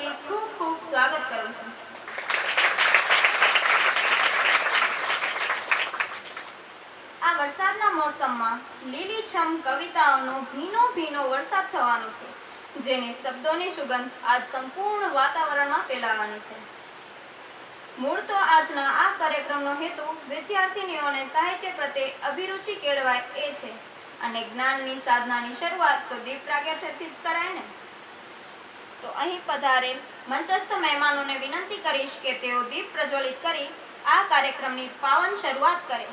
વતી ખૂબ ખૂબ સ્વાગત કરું છું। આ વરસાદના મોસમમાં લીલીછમ કવિતાઓનો ભીનો ભીનો વરસાદ થવાનો છે, જેની શબ્દોની સુગંધ આજ સંપૂર્ણ વાતાવરણમાં ફેલાવાની છે। મૂળ તો આજના આ કાર્યક્રમનો હેતુ વિદ્યાર્થીનીઓને સાહિત્ય પ્રત્યે અભિરુચિ કેળવાય એ છે, અને જ્ઞાનની સાધનાની શરૂઆત તો દીપ પ્રાગટ્યથી જ કરાય ને। તો અહીં પધારેલ મંચસ્થ મહેમાનોને વિનંતી કરીશ કે તેઓ દીપ પ્રજ્વલિત કરી આ કાર્યક્રમની પાવન શરૂઆત કરે,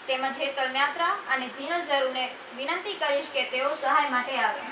તેમજ હેતલ મ્યાત્રા અને જીનલ જરૂને વિનંતી કરીશ કે તેઓ સહાય માટે આવે।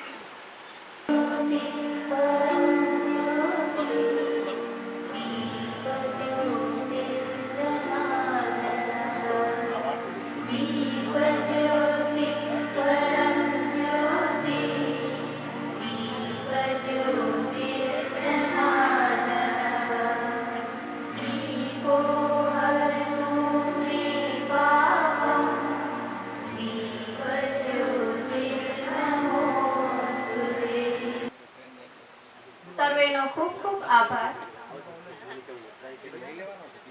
સર્વેનો ખૂબ ખૂબ આભાર।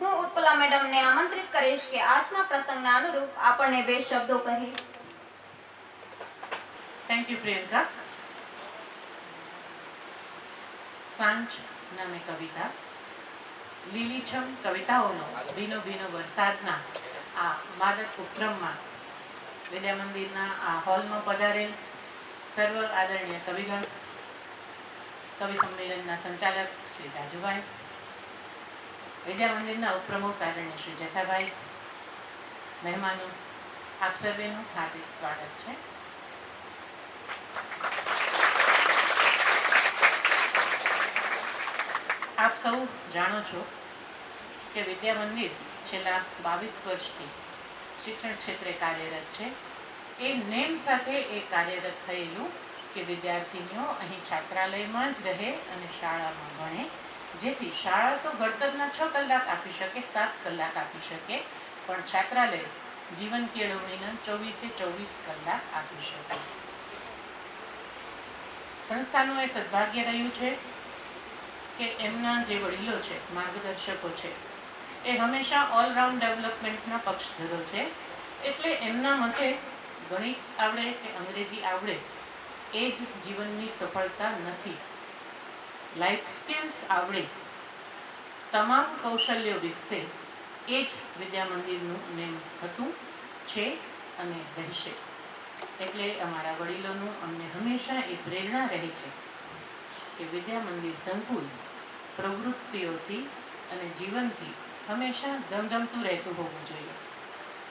હું ઉત્પલા મેડમને આમંત્રિત કરીશ કે આજના પ્રસંગના અનુરૂપ આપણને બે શબ્દો કહે। Thank you Priyanka. સાંજ નામે કવિતા લીલીછમ કવિતાઓનો ભીનો ભીનો વરસાદના આ માદક ઉપક્રમમાં વિદ્યા મંદિરના આ હોલમાં પધારેલ સર્વ આદરણીય કવિગણ, કવિ સંમેલનના સંચાલક શ્રી રાજુભાઈ, વિદ્યા મંદિરના ઉપપ્રમુખ આદરણીય શ્રી જેઠાભાઈ, મહેમાનો, આપ સર્વેનું હાર્દિક સ્વાગત છે। આપ સૌ જાણો છો કે વિદ્યા મંદિર છેલ્લા 22 વર્ષથી શિક્ષણ ક્ષેત્રે કાર્યરત છે। એ નેમ સાથે એ કાર્યરત થયેલું કે વિદ્યાર્થીનીઓ અહીં છાત્રાલયમાં જ રહે અને શાળામાં ભણે, જેથી શાળા તો ઘડતરના 6 કલાક આપી શકે, 7 કલાક આપી શકે, પણ છાત્રાલય જીવન કેળવણીના 24/24 કલાક આપી શકે। સંસ્થાનું એ સદભાગ્ય રહ્યું છે કે એમના જે વડીલો છે, માર્ગદર્શકો છે, એ હંમેશા ઓલરાઉન્ડ ડેવલપમેન્ટના પક્ષધરો છે। એટલે એમના મતે ગણિત આવડે કે અંગ્રેજી આવડે એ જ જીવનની સફળતા નથી, લાઈફ સ્કિલ્સ આવડે, તમામ કૌશલ્યો વિકસે એ જ વિદ્યા મંદિરનું નેમ હતું, છે અને રહેશે। એટલે અમારા વડીલોનું અમને હંમેશા એ પ્રેરણા રહે છે કે વિદ્યા મંદિર સંકુલ પ્રવૃત્તિઓથી અને જીવનથી હંમેશા ધમધમતું રહેતું હોવું જોઈએ।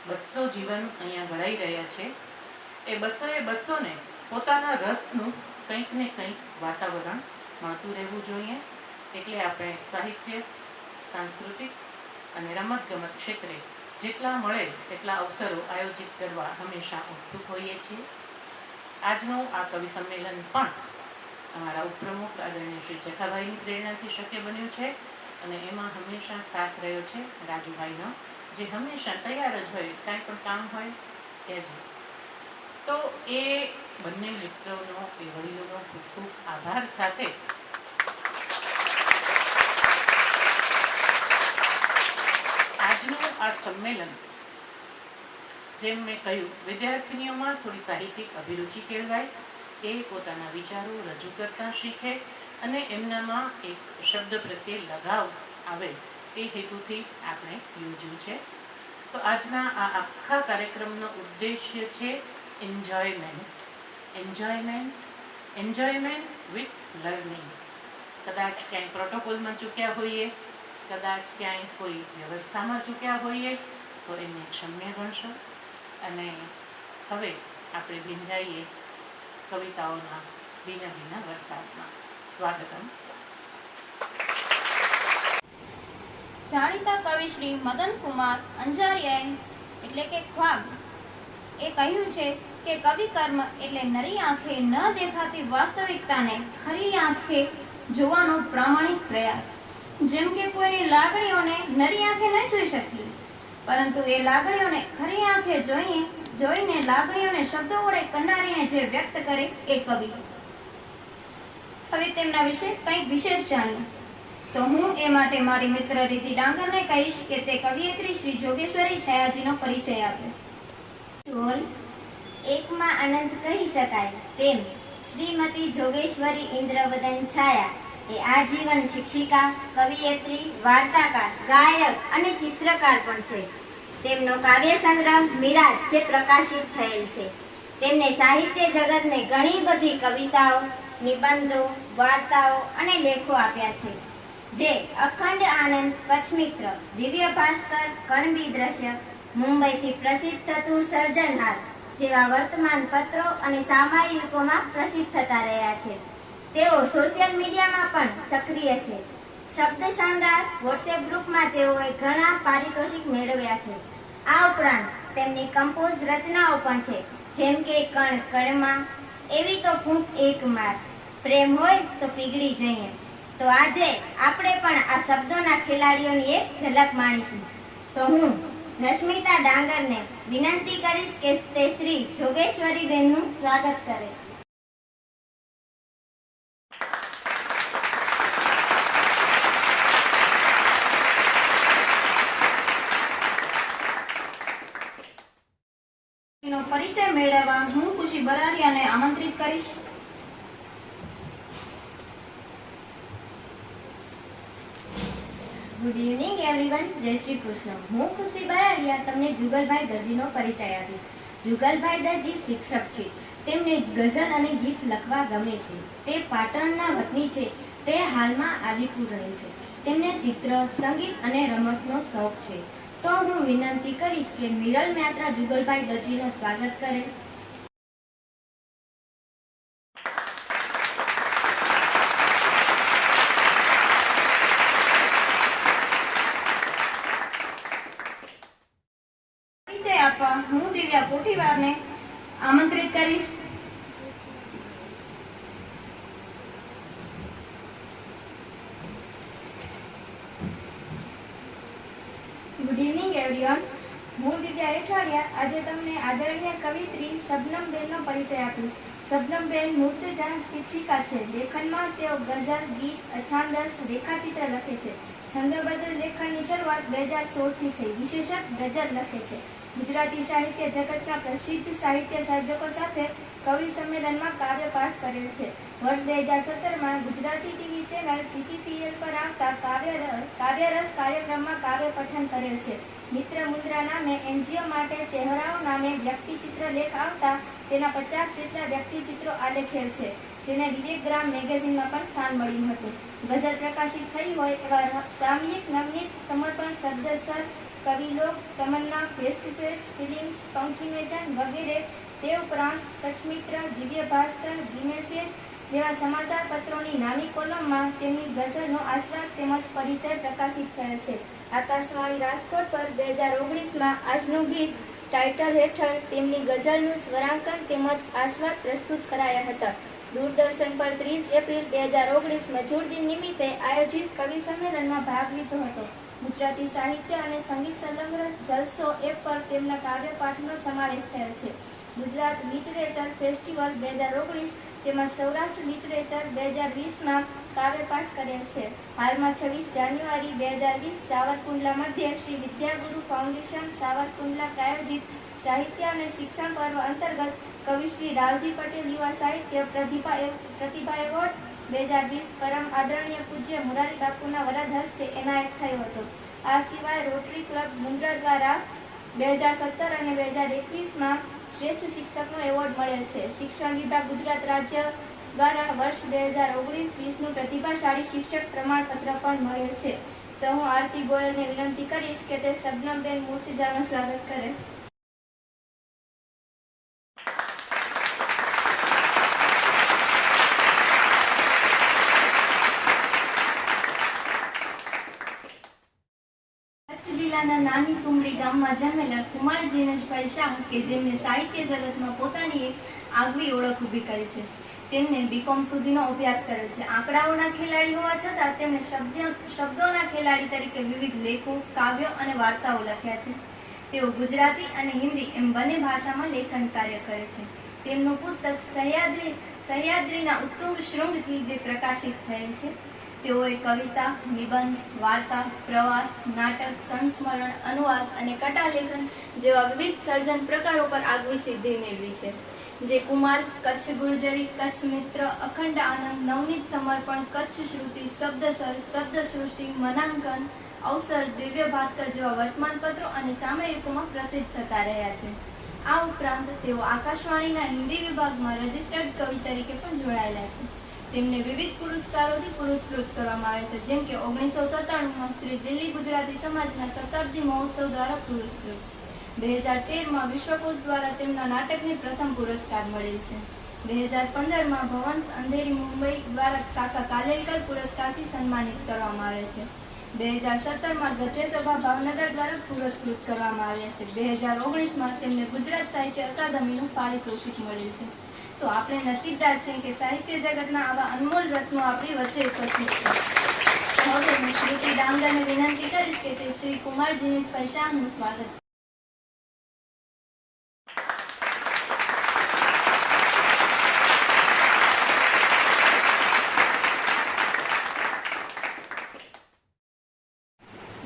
200 જીવન અહીંયા ઘડાઈ રહ્યા છે, એ 200ને પોતાના રસનું કંઈક ને કંઈક વાતાવરણ મળતું રહેવું જોઈએ। એટલે આપણે સાહિત્ય, સાંસ્કૃતિક અને રમતગમત ક્ષેત્રે જેટલા મળે તેટલા અવસરો આયોજિત કરવા હંમેશા ઉત્સુક હોઈએ છીએ। આજનું આ કવિ સંમેલન પણ અમારા ઉપપ્રમુખ આદરણીય શ્રી જેઠાભાઈની પ્રેરણાથી શક્ય બન્યું છે, અને એમાં હંમેશા સાથ રહ્યો છે રાજુભાઈનો, જે હંમેશા તૈયાર જ હોય, કાંઈ પણ કામ હોય એ જ। તો એ બંને મિત્રોનો, એ વડીલોનો ખૂબ ખૂબ આભાર સાથે આજનું આ સંમેલન, જેમ મેં કહ્યું, વિદ્યાર્થીનીઓમાં થોડી સાહિત્યિક અભિરુચિ કેળવાય, એ પોતાના વિચારો રજૂ કરતા શીખે અને એમનામાં એક શબ્દ પ્રત્યે લગાવ આવે, એ હેતુથી આપણે યોજ્યું છે। તો આજના આ આખા કાર્યક્રમનો ઉદ્દેશ્ય છે enjoyment, enjoyment, enjoyment with learning. કદાચ ક્યાંય પ્રોટોકોલમાં ચૂક્યા હોઈએ, કદાચ ક્યાંય કોઈ વ્યવસ્થામાં ચૂક્યા હોઈએ તો એમને ક્ષમ્ય ગણશો। અને હવે આપણે ભીંજાઈએ કવિતાઓના ભીના ભીના વરસાદમાં। સ્વાગતમ। જાણીતા કવિ શ્રી મદન કુમાર અંજારિયાએ એટલે કે ખ્વાબ એ કહ્યું છે કે કવિ કર્મ એટલે નરી આંખે ન દેખાતી વાસ્તવિકતાને ખરી આંખે જોવાનો પ્રામાણિક પ્રયાસ। જેમ કે કોઈની લાગણીઓને નરી આંખે ન જોઈ શકીએ, પરંતુ એ લાગણીઓને ખરી આંખે જોઈને લાગણીઓને શબ્દો વડે કંડારીને જે વ્યક્ત કરે એ કવિ। હવે તેમના વિશે કંઈક વિશેષ જાણીએ તો હું એ માટે મારી મિત્ર રીતિ ડાંગરને કહીશ કે તે કવિયત્રી શ્રી જોગેશ્વરી છાયાજીનો પરિચય આપે. રોલ એકમાં અનંત કહી શકાય તેમ શ્રીમતી જોગેશ્વરી ઇન્દ્રવદન છાયા એ આજીવન શિક્ષિકા, કવિયત્રી, વાર્તાકાર, ગાયક અને ચિત્રકાર પણ છે. તેમનો કાવ્ય સંગ્રહ મિરાજ જે પ્રકાશિત થયેલ છે. તેમને સાહિત્ય જગતને ઘણી બધી કવિતાઓ, નિબંધો, વાર્તાઓ અને લેખો આપ્યા છે, જે અખંડ આનંદ, કચ્છ મિત્ર, દિવ્ય ભાસ્કર, કણબી દ્રશ્ય, મુંબઈથી પ્રસિદ્ધ થતું સર્જનહાર જેવા વર્તમાન પત્રો અને સામયિકોમાં પ્રસિદ્ધ થતા રહ્યા છે. તેઓ સોશિયલ મીડિયામાં પણ સક્રિય છે. શબ્દ શણગાર વોટ્સએપ ગ્રુપમાં તેઓએ ઘણા પારિતોષિક મેળવ્યા છે. આ ઉપરાંત તેમની કમ્પોઝ રચનાઓ પણ છે, જેમ કે કણ કણમાં, એવી તો ફૂંક એક માર, પ્રેમ હોય તો પીગળી જઈએ. તો આજે આપણે પણ આ શબ્દોના ખેલાડીઓની એક ઝલક માણીશું. તો હું રશ્મિતા ડાંગરને વિનંતી કરીશ કે તે શ્રી જોગેશ્વરીબેનનું સ્વાગત કરે. નો પરિચય મેળવવા હું ખુશી બરાડિયાને આમંત્રિત કરીશ. Good evening everyone. જય શ્રી કૃષ્ણ. હું ખુશી બરાડિયા તમને જુગલભાઈ દરજીનો પરિચય આપીશ. જુગલભાઈ દરજી શિક્ષક છે. તેમને ગઝલ અને ગીત લખવા ગમે છે. તે પાટણના વતની છે. તે હાલમાં આદિપુર રહે છે. તેમને ચિત્ર, સંગીત અને રમતનો શોખ છે. તો હું વિનંતી કરીશ કે મિરલ યાત્રા જુગલભાઈ દરજીનો સ્વાગત કરે. પરિચય આપવા હું દિવ્યા કોઠીવારને આમંત્રિત કરીશ. Good evening everyone. હું દિવ્યા એઠવાડિયા આજે તમને આદરણીય કવિત્રી શબનમબેનનો પરિચય આપીશ. શબનમબેન મૂર્તજા શિક્ષિકા છે. લેખનમાં તેઓ ગઝલ, ગીત, અછાંદસ, રેખાચિત્ર લખે છે. છંદોબદ્ધ લેખનની શરૂઆત 2016થી થઈ. વિશેષક ગઝલ લખે છે. ગુજરાતી સાહિત્ય જગતના પ્રસિદ્ધ સાહિત્ય સર્જકો સાથે કવિ સંમેલનમાં કાવ્યપાઠ કરેલ છે. વર્ષ 2017માં ગુજરાતી ટીવી ચેનલ TTPL પર આવતા કાવ્યરસ કાર્યક્રમમાં કાવ્ય પઠન કરેલ છે. મિત્ર મુદ્રા નામે NGO માટે ચહેરાઓ નામે વ્યક્તિચિત્ર લેખ આવતા તેના 50 જેટલા વ્યક્તિચિત્રો આલેખેલ છે, જેને વિવેકગ્રામ મેગેઝિનમાં પણ સ્થાન મળ્યું હતું. ગઝલ પ્રકાશિત થઈ હોય એવા સામયિક નવનીત, સમર્પણ, શબ્દસર, કવિલોક, તમન્ના, ફેસ ટુ ફેસ, ફિલિમ્સ, પંખી મેજન વગેરે. તે ઉપરાંત કચ્છ મિત્ર, દિવ્ય ભાસ્કર, ધી-મેસેજ જેવા સમાચાર પત્રોની નાની કોલમમાં તેમની ગઝલનો આસ્વાદ તેમજ પરિચય પ્રકાશિત થયેલ છે. આકાશવાણી રાજકોટ પર 2019માં આજનું ગીત ટાઇટલ હેઠળ તેમની ગઝલનું સ્વરાંકન તેમજ આસ્વાદ પ્રસ્તુત કરાયા હતા. દૂરદર્શન પર 30 એપ્રિલ 2019 મજૂર દિન નિમિત્તે આયોજિત કવિ સંમેલનમાં ભાગ લીધો હતો. ગુજરાતી સાહિત્ય અને સંગીત સંલગ્ન જલસો એપ પર તેમના કાવ્યપાઠનો સમાવેશ થયેલ છે. ગુજરાત લિટરેચર ફેસ્ટિવલ 2019 તેમજ સૌરાષ્ટ્ર લિટરેચર 2020માં કાવ્યપાઠ કરેલ છે. હાલમાં 26 જાન્યુઆરી 2020 સાવરકુંડલા મધ્યે શ્રી વિદ્યાગુરુ ફાઉન્ડેશન સાવરકુંડલા પ્રાયોજિત સાહિત્ય અને શિક્ષણ પર્વ અંતર્ગત કવિશ્રી રાવજી પટેલ યુવા સાહિત્ય પ્રતિભા એવોર્ડ 2020 પરમ આદરણીય પૂજ્ય મોરારી બાપુના વરદ હસ્તે એનાયત થયો હતો. આ સિવાય રોટરી ક્લબ મુન્દ્રા દ્વારા 2017 અને 2021માં શ્રેષ્ઠ શિક્ષકનો એવોર્ડ મળેલ છે. શિક્ષણ વિભાગ ગુજરાત રાજ્ય દ્વારા વર્ષ 2019-20નું પ્રતિભાશાળી શિક્ષક પ્રમાણપત્ર પણ મળેલ છે. તો હું આરતી ગોયલને વિનંતી કરીશ કે તે શબનમબેન મૂર્તિજાનું સ્વાગત કરે. જિલ્લાના નાની કુમડી ગામમાં જન્મેલા કુમાર જીનેશભાઈ શાહ કે જેમને સાહિત્ય જગતમાં પોતાની એક આગવી ઓળખ ઊભી કરી છે. તેમને BCom સુધીનો અભ્યાસ કરેલ છે. આંકડાઓના ખેલાડી હોવા છતાં તેમણે શબ્દોના ખેલાડી તરીકે વિવિધ લેખો, કાવ્યો અને વાર્તાઓ લખ્યા છે. તેઓ ગુજરાતી અને હિન્દી એમ બંને ભાષામાં લેખન કાર્ય કરે છે. તેમનું પુસ્તક સહ્યાદ્રીના ઉત્તુંગ શૃંગથી જે પ્રકાશિત થયેલ છે. તેઓએ કવિતા, નિબંધ, વાર્તા, પ્રવાસ, નાટક, સંસ્મરણ, અનુવાદ અને કટાલેખન જેવા વિવિધ સર્જન પ્રકારો પર આગવી સિદ્ધિ મેળવી છે. જે કુમાર, કચ્છ ગુર્જરી, કચ્છ મિત્ર, અખંડ આનંદ, નવનીત સમર્પણ, કચ્છ શ્રુતિ, શબ્દસર, શબ્દસૃષ્ટિ, મનાંકન, અવસર, દિવ્ય ભાસ્કર જેવા વર્તમાનપત્રો અને સામયિકોમાં પ્રસિદ્ધ થતા રહ્યા છે. આ ઉપરાંત તેઓ આકાશવાણીના હિન્દી વિભાગમાં રજિસ્ટર્ડ કવિ તરીકે પણ જોડાયેલા છે. તેમને વિવિધ પુરસ્કારોથી પુરસ્કૃત કરવામાં આવે છે, જેમ કે 1997માં શ્રી દિલ્હી ગુજરાતી સમાજના શતાબ્દી મહોત્સવ દ્વારા પુરસ્કૃત. 2013માં વિશ્વકોશ દ્વારા તેમના નાટકને પ્રથમ પુરસ્કાર મળેલ છે. 2015માં ભવન્સ અંધેરી મુંબઈ દ્વારા કાકા કાલેલકર પુરસ્કારથી સન્માનિત કરવામાં આવે છે. 2017માં ગદ્યસભા ભાવનગર દ્વારા પુરસ્કૃત કરવામાં આવ્યા છે. 2019માં તેમને ગુજરાત સાહિત્ય અકાદમીનું પારિતોષિક મળેલ છે. તો આપણે નસીબદાર છીએ કે સાહિત્ય જગતના આવા અનમોલ રત્નો આપણી વચ્ચે ઉપસ્થિત છે. હવે હું શ્રુતિ ડાંગરને વિનંતી કરીશ કે તે શ્રી કુમારજીની સ્પર્શાનું સ્વાગત.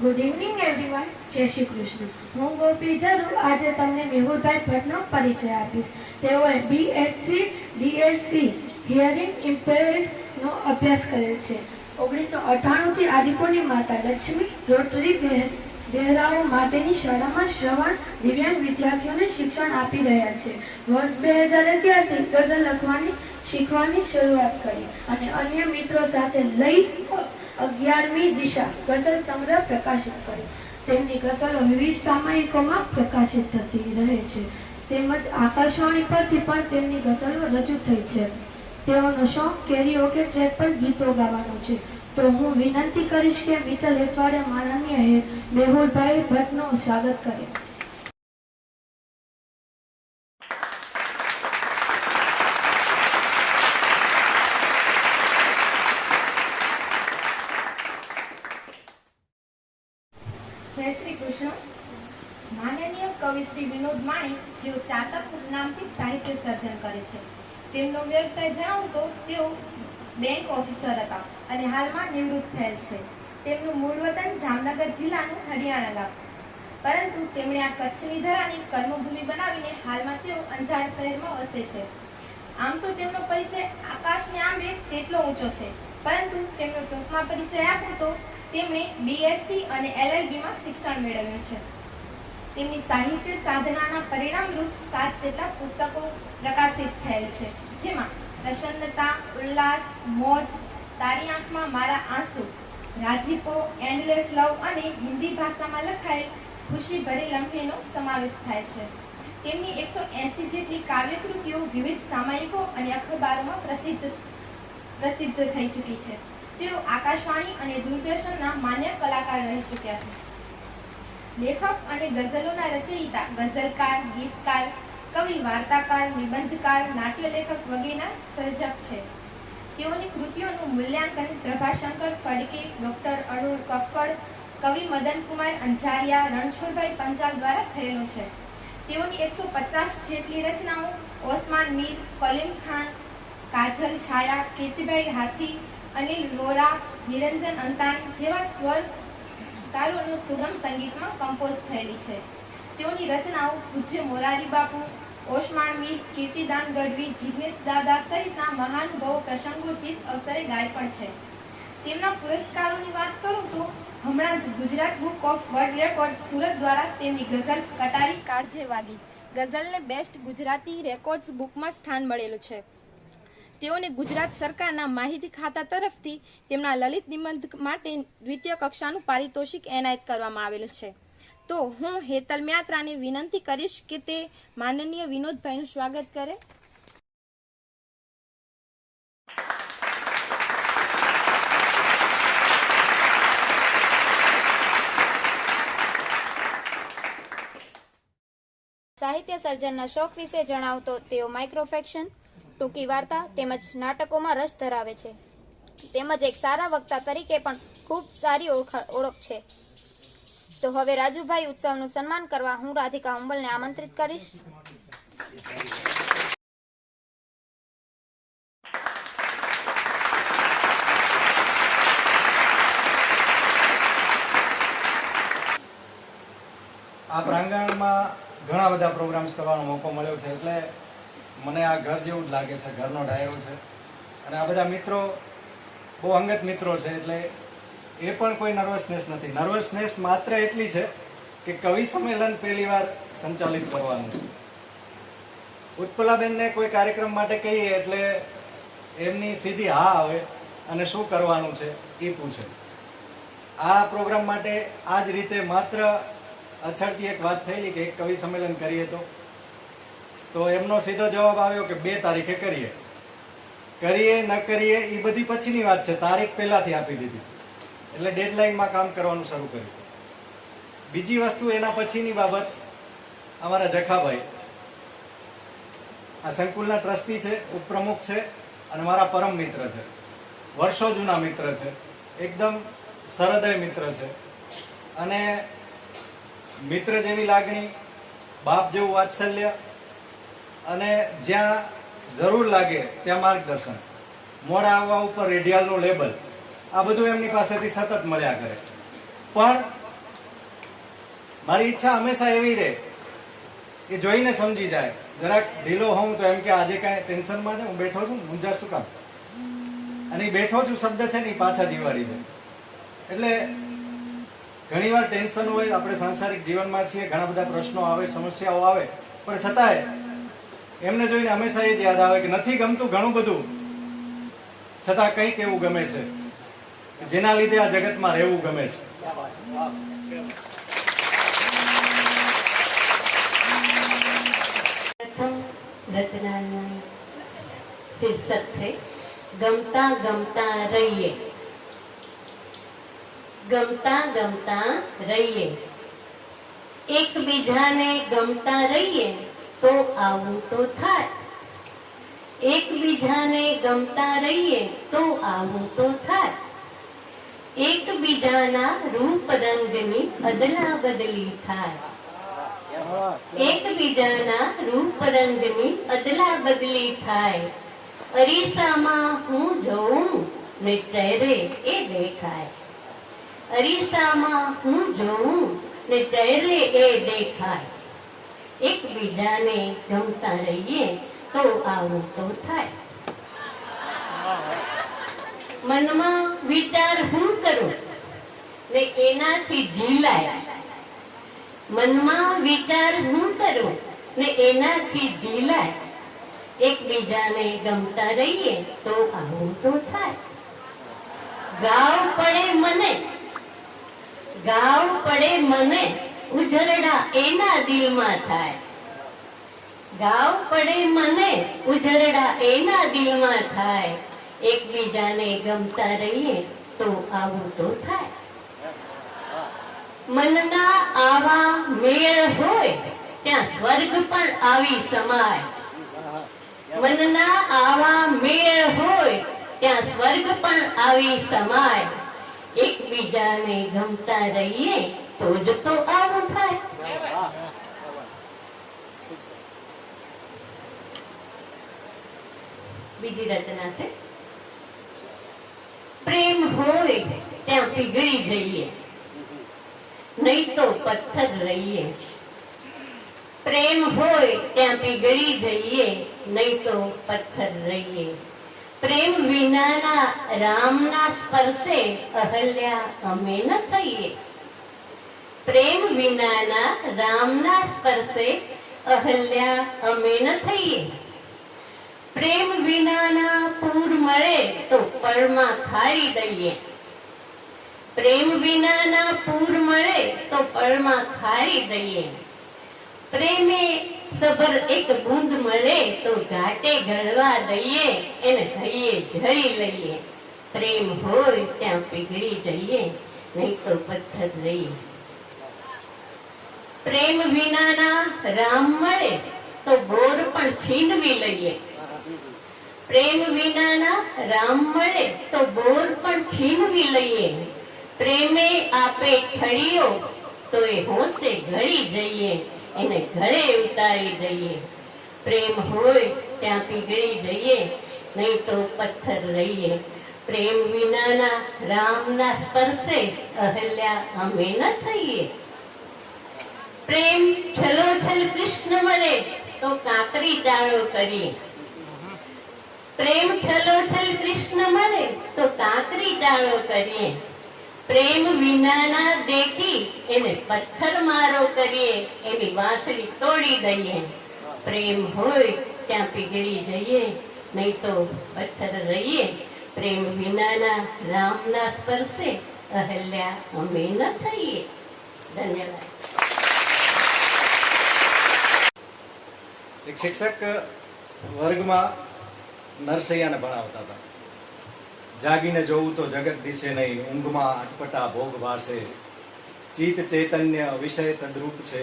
Good evening everyone. જય શ્રી કૃષ્ણ. હું ગોપી જરૂર આજે તમને મેહુલભાઈ ભટ્ટનો પરિચય આપીશ. તેઓએ BSc DSc હિયરિંગ ઇમ્પેર્ડનો અભ્યાસ કરેલ છે. 1998થી આદિપુરની માતા લક્ષ્મી રોટરી બહેરાઓ માટેની શાળામાં શ્રવણ દિવ્યાંગ વિદ્યાર્થીઓને શિક્ષણ આપી રહ્યા છે. વર્ષ 2011થી ગઝલ લખવાની શીખવાની શરૂઆત કરી અને અન્ય મિત્રો સાથે લઈ 11મી દિશા ગઝલ સંગ્રહ પ્રકાશિત કર્યો. તેમની ગઝલો વિવિધ સામયિકોમાં પ્રકાશિત થતી રહે છે. તેમજ આકાશવાણી પરથી પણ તેમની ગઝલો રજૂ થઈ છે. તેઓનો શોખ કેરીઓકે ટ્રેક પર ગીતો ગાવાનો છે. તો હું વિનંતી કરીશ કે મિત્તલ હેઠવાડે માનનીય મેહુલભાઈ ભટ્ટનું સ્વાગત કરે. જય શ્રી કૃષ્ણ. માનનીય કવિ શ્રી વિનોદ માણિક જેઓ ચાતક નામથી સાહિત્ય સર્જન કરે છે. તેમનો વ્યવસાય જણાવું તો તેઓ બેંક ઓફિસર હતા અને હાલમાં નિવૃત્ત થયેલ છે. તેમનું મૂળ વતન જામનગર જિલ્લાનું હરિયાણા ગામ, પરંતુ તેમણે આ કચ્છની ધરાની કર્મભૂમિ બનાવીને હાલમાં તેઓ અંજાર શહેરમાં વસે છે. આમ તો તેમનો પરિચય આકાશને આંબે તેટલો ઊંચો છે, પરંતુ તેમનો ટૂંકમાં પરિચય આપું તો તેમણે BSc અને LLBમાં શિક્ષણ મેળવ્યું છે. તેમની સાહિત્ય સાધનાના પરિણામરૂપ 7 જેટલા પુસ્તકો પ્રકાશિત થયેલ છે, જેમાં પ્રસન્નતા, ઉલ્લાસ, મોજ, તારી આંખમાં મારા આંસુ, રાજીપો, એન્ડલેસ લવ અને હિન્દી ભાષામાં લખાયેલ ખુશી ભરી લમ્હેનો સમાવેશ થાય છે. તેમની 180 જેટલી કાવ્યકૃતિઓ વિવિધ સામયિકો અને અખબારોમાં પ્રસિદ્ધ થઈ ચૂકી છે. તેઓ આકાશવાણી અને દૂરદર્શનના માન્ય કલાકાર રહી ચૂક્યા છે. લેખક અને ગઝલોના રચયિતા, ગઝલકાર, ગીતકાર, કવિ, વાર્તાકાર, નિબંધકાર, નાટ્યલેખક વગેરેના સર્જક છે. તેઓની કૃતિઓનું મૂલ્યાંકન પ્રભાશંકર ફડકે, ડોક્ટર અરુણ કક્કડ, કવિ મદનકુમાર અંજારિયા, રણછોડભાઈ પંચાલ દ્વારા થયેલું છે. તેઓની 150 જેટલી રચનાઓ ઓસમાન મીર, કલીમ ખાન, કાજલ છાયા, કીર્તિભાઈ હાથી, અનિલ વોરા, નિરંજન અંતાણ જેવા સ્વરકારોનું સુગમ સંગીતમાં કમ્પોઝ થયેલી છે. તેઓની રચનાઓ પૂજ્ય મોરારી બાપુ, ઓસમાન મીર, કીર્તિદાન ગઢવી, જિગ્નેશ દાદા સહિતના મહાનુભાવો પ્રસંગોચિત અવસરે ગાય પણ છે. તેમના પુરસ્કારોની વાત કરું તો હમણાં જ Gujarat book of world record Surat દ્વારા તેમની ગઝલ કટારી કાળજે વાગી ગઝલને બેસ્ટ ગુજરાતી રેકોર્ડ્સ બુકમાં સ્થાન મળેલું છે. તેઓને ગુજરાત સરકારના માહિતી ખાતા તરફથી તેમના લલિત નિબંધ માટે દ્વિતીય કક્ષાનું પારિતોષિક એનાયત કરવામાં આવેલું છે. તો હું હેતલ મ્યાત્રાને વિનંતી કરીશ કે તે માનનીય વિનોદભાઈનું સ્વાગત કરે. સાહિત્ય સર્જનના શોખ વિશે જણાવતો તેઓ માઇક્રોફિક્શન, ટૂંકી વાર્તા તેમજ નાટકોમાં રસ ધરાવે છે. તેમજ એક સારા વક્તા તરીકે પણ ખૂબ સારી ઓળખ છે. તો હવે રાજુભાઈ ઉત્સવનું સન્માન કરવા હું રાધિકા ઉંબલને આમંત્રિત કરીશ. આ પ્રાંગણમાં ઘણા બધા પ્રોગ્રામ્સ કરવાનો મોકો મળ્યો છે, એટલે મને આ ઘર જેવું જ લાગે છે, ઘરનો ડાયરો છે. અને આ બધા મિત્રો બહુ અંગત મિત્રો છે, એટલે એ પણ કોઈ નર્વસનેસ નથી. નર્વસનેસ માત્ર એટલી છે કે કવિ સંમેલન પહેલી વાર સંચાલિત કરવાનું. ઉત્પલાબેનને કોઈ કાર્યક્રમ માટે કહીએ એટલે એમની સીધી હા આવે અને શું કરવાનું છે એ પૂછે. આ પ્રોગ્રામ માટે આ જ રીતે માત્ર અછડતી એક વાત થયેલી કે એક કવિ સંમેલન કરીએ તો એમનો સીધો જવાબ આવ્યો કે 2 તારીખે કરીએ ન કરીએ એ બધી પછીની વાત છે, તારીખ પહેલાથી આપી દીધી. એટલે ડેડલાઇનમાં કામ કરવાનું શરૂ કર્યું. બીજી વસ્તુ એના પછીની બાબત, અમારા જખાભાઈ આ સંકુલના ટ્રસ્ટી છે, ઉપપ્રમુખ છે અને મારા પરમ મિત્ર છે, વર્ષો જૂના મિત્ર છે, એકદમ સરહૃદય મિત્ર છે. અને મિત્ર જેવી લાગણી, બાપ જેવું વાત્સલ્ય અને જ્યાં જરૂર લાગે ત્યાં માર્ગદર્શન, મોડા આવવા ઉપર રેડિયાલનું લેબલ, આ બધું એમની પાસેથી સતત મળ્યા કરે. પણ મારી ઈચ્છા હંમેશા એવી રહે કે જોઈને સમજી જાય. જરાક ઢીલો હોઉં તો એમ કે આજે કાંઈ ટેન્શનમાં છે, હું બેઠો છું, મૂંઝા શું કામ? અને બેઠો છું શબ્દ છે ને એ પાછા જીવાડી દે. એટલે ઘણીવાર ટેન્શન હોય, આપણે સાંસારિક જીવનમાં છીએ, ઘણા બધા પ્રશ્નો આવે, સમસ્યાઓ આવે, પણ છતાંય એમને જોઈને હંમેશા એ જ યાદ આવે કે નથી ગમતું ઘણું બધું, છતાં કંઈક એવું ગમે છે જેના લીધે આ જગતમાં રહેવું ગમે છે. પ્રથમ રચનાનું શીર્ષક છે ગમતા ગમતા રહીએ. ગમતા ગમતા રહીએ, એકબીજાને ગમતા રહીએ તો આવું તો થાય. એકબીજાને ગમતા રહીએ તો આવું તો થાય. એકબીજાના રૂપ રંગની અદલા બદલી થાય. એકબીજાના રૂપ રંગની અદલા બદલી થાય. અરીસામાં હું જોઉં ને ચહેરે એ દેખાય. અરીસામાં હું જોઉં ને ચહેરે એ દેખાય. એકબીજાને ગમતા રહીએ તો આવું તો થાય. મનમાં વિચાર હું કરું ને એનાથી ઝીલાય. મનમાં વિચાર હું કરું ને એનાથી ઝીલાય. એકબીજાને ગમતા રહીએ તો આવું તો થાય. ગાવ પડે મને, ગાવ પડે મને, ઉજળડા એના દિલમાં થાય. ગાવ પડે મને, ઉજળડા એના દિલમાં થાય. એકબીજાને ગમતા રહીએ તો આવું તો થાય. મનના આવા મેળ હોય ત્યાં સ્વર્ગ પણ આવી સમાય. મનના આવા મેળ હોય ત્યાં સ્વર્ગ પણ આવી સમાય. એકબીજાને ગમતા રહીએ તો જ તો આવું થાય. બીજી રચના છે પ્રેમ હોય ત્યાં પીગળી જઈએ, નહીં તો પથ્થર રહીએ. પ્રેમ હોય ત્યાં પીગળી જઈએ, નહીં તો પથ્થર રહીએ. પ્રેમ વિનાના રામના સ્પર્શે અહલ્યા અમે ન થઈએ. પ્રેમ વિનાના રામના સ્પર્શે અહલ્યા અમે ન થઈએ. પ્રેમ વિનાના પૂર મળે તો પળમાં ખારી દઈએ. પ્રેમ વિનાના પૂર મળે તો પળમાં ખારી દઈએ. પ્રેમે સબર એક બૂંદ મળે તો ઘાટે ગળવા દઈએ, એને હૈયે ઝરી લઈએ. પ્રેમ હોય ત્યાં પીગળી જઈએ, નહીં તો પથ્થર રહીએ. પ્રેમ વિનાના રામ મળે તો બોર પણ છીનવી લઈએ. પ્રેમ વિનાના રામ મળે તો બોર પણ છીનવી લઈએ. પ્રેમે આપે ઠળીઓ તો એ હોંશે ઘડી જઈએ, એને ગળે ઉતારી દઈએ. પ્રેમ હોય ત્યાં પીગળી જઈએ, નહીં તો પથ્થર રહીએ. પ્રેમ વિનાના રામના સ્પર્શે અહલ્યા અમે ન થઈએ. પ્રેમ છલોછલ કૃષ્ણ મળે તો કાંકરી ચાળો કરીએ. પ્રેમ છલોછલ કૃષ્ણ મળે તો કાંકરી ચાળો કરીએ. પ્રેમ વિનાના દેખી એને પથ્થર મારો કરીએ, એની વાંસળી તોડી દઈએ. પ્રેમ હોય ત્યાં પીગળી જઈએ, નહીં તો પથ્થર રહીએ. પ્રેમ વિનાના રામના સ્પર્શે અહલ્યા અમે ન થઈએ. ધન્યવાદ. એક શિક્ષક વર્ગમાં નરસૈયાને ભણાવતા હતા. જાગીને જોવું તો જગત દિશે નહીં, ઊંઘમાં અટપટા ભોગ વાસે. ચિત ચૈતન્ય વિષય તદ્રૂપ છે,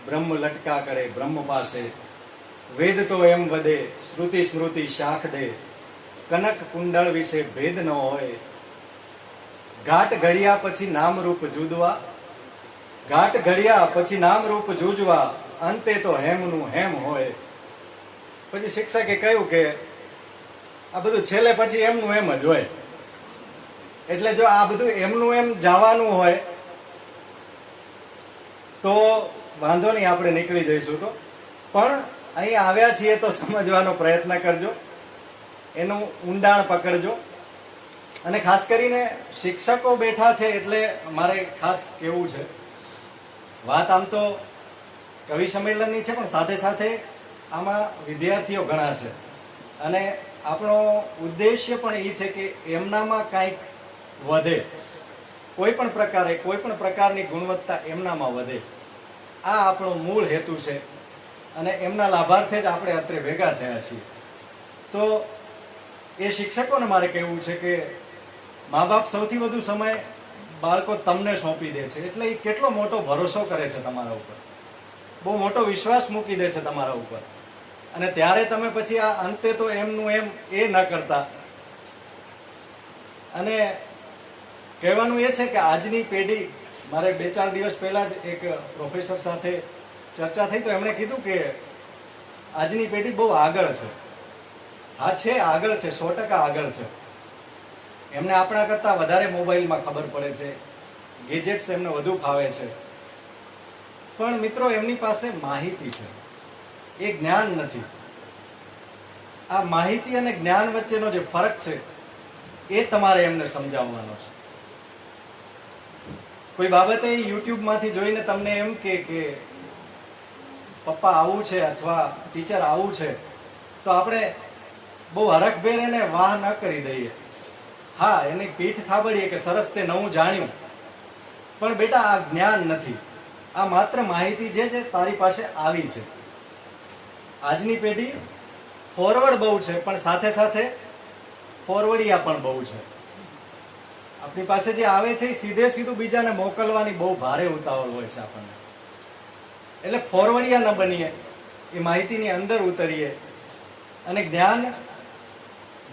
બ્રહ્મ લટકા કરે બ્રહ્મ પાસે. વેદ તો એમ વધે, શ્રુતિ સ્મૃતિ શાખ દે. કનક કુંડળ વિશે ભેદ ન હોય. ઘાટ ઘડિયા પછી નામરૂપ જુદવા, ઘાટ ઘડિયા પછી નામરૂપ જુજવા. અંતે તો હેમનું હેમ હોય. પછી શિક્ષકે કહ્યું કે આ બધું છેલ્લે પછી એમનું એમ જ હોય. એટલે જો આ બધું એમનું એમ જવાનું હોય તો વાંધો નહીં, આપણે નીકળી જઈશું. તો પણ અહીં આવ્યા છીએ તો સમજવાનો પ્રયત્ન કરજો, એનું ઊંડાણ પકડજો. અને ખાસ કરીને શિક્ષકો બેઠા છે એટલે મારે ખાસ કહેવું છે, વાત આમ તો કવિ સંમેલનની છે, પણ સાથે સાથે આમાં વિદ્યાર્થીઓ ઘણા છે. અને આપણો ઉદ્દેશ્ય પણ એ છે કે એમનામાં કાંઈક વધે, કોઈ પણ પ્રકારે કોઈ પણ પ્રકારની ગુણવત્તા એમનામાં વધે. આ આપણો મૂળ હેતુ છે અને એમના લાભાર્થે જ આપણે અત્રે ભેગા થયા છીએ. તો એ શિક્ષકોને મારે કહેવું છે કે મા બાપ સૌથી વધુ સમય બાળકો તમને સોંપી દે છે, એટલે એ કેટલો મોટો ભરોસો કરે છે તમારા ઉપર, બહુ મોટો વિશ્વાસ મૂકી દે છે તમારા ઉપર. અને ત્યારે તમે પછી આ અંતે તો એમનું એમ એ ન કરતા. અને કહેવાનું એ છે કે આજની પેઢી, મારે 2-4 દિવસ પહેલા જ એક પ્રોફેસર સાથે ચર્ચા થઈ તો એમણે કીધું કે આજની પેઢી બહુ આગળ છે. હા છે, આગળ છે, 100% આગળ છે. એમને આપણા કરતા વધારે મોબાઈલમાં ખબર પડે છે, ગેજેટ્સ એમને વધુ ફાવે છે. પણ મિત્રો એમની પાસે માહિતી છે, એ જ્ઞાન નથી. આ માહિતી અને જ્ઞાન વચ્ચેનો જે ફરક છે એ તમારે એમને સમજાવવાનો છે. કોઈ બાબતે યુટ્યુબ માંથી જોઈને તમને એમ કે પપ્પા આવું છે અથવા ટીચર આવું છે, તો આપણે બહુ હરખભેર એને વાહ ન કરી દઈએ. હા, એની પીઠ થાબડીએ કે સરસ તે નવું જાણ્યું, પણ બેટા આ જ્ઞાન નથી, આ માત્ર માહિતી જે છે તારી પાસે આવી છે. આજની પેઢી ફોરવર્ડ બહુ છે, પણ સાથે સાથે ફોરવર્ડિયા પણ બહુ છે. આપણી પાસે જે આવે છે એ સીધે સીધું બીજાને મોકલવાની બહુ ભારે ઉતાવળ હોય છે આપણને. એટલે ફોરવર્ડિયા ન બનીએ, એ માહિતીની અંદર ઉતરીએ. અને જ્ઞાન,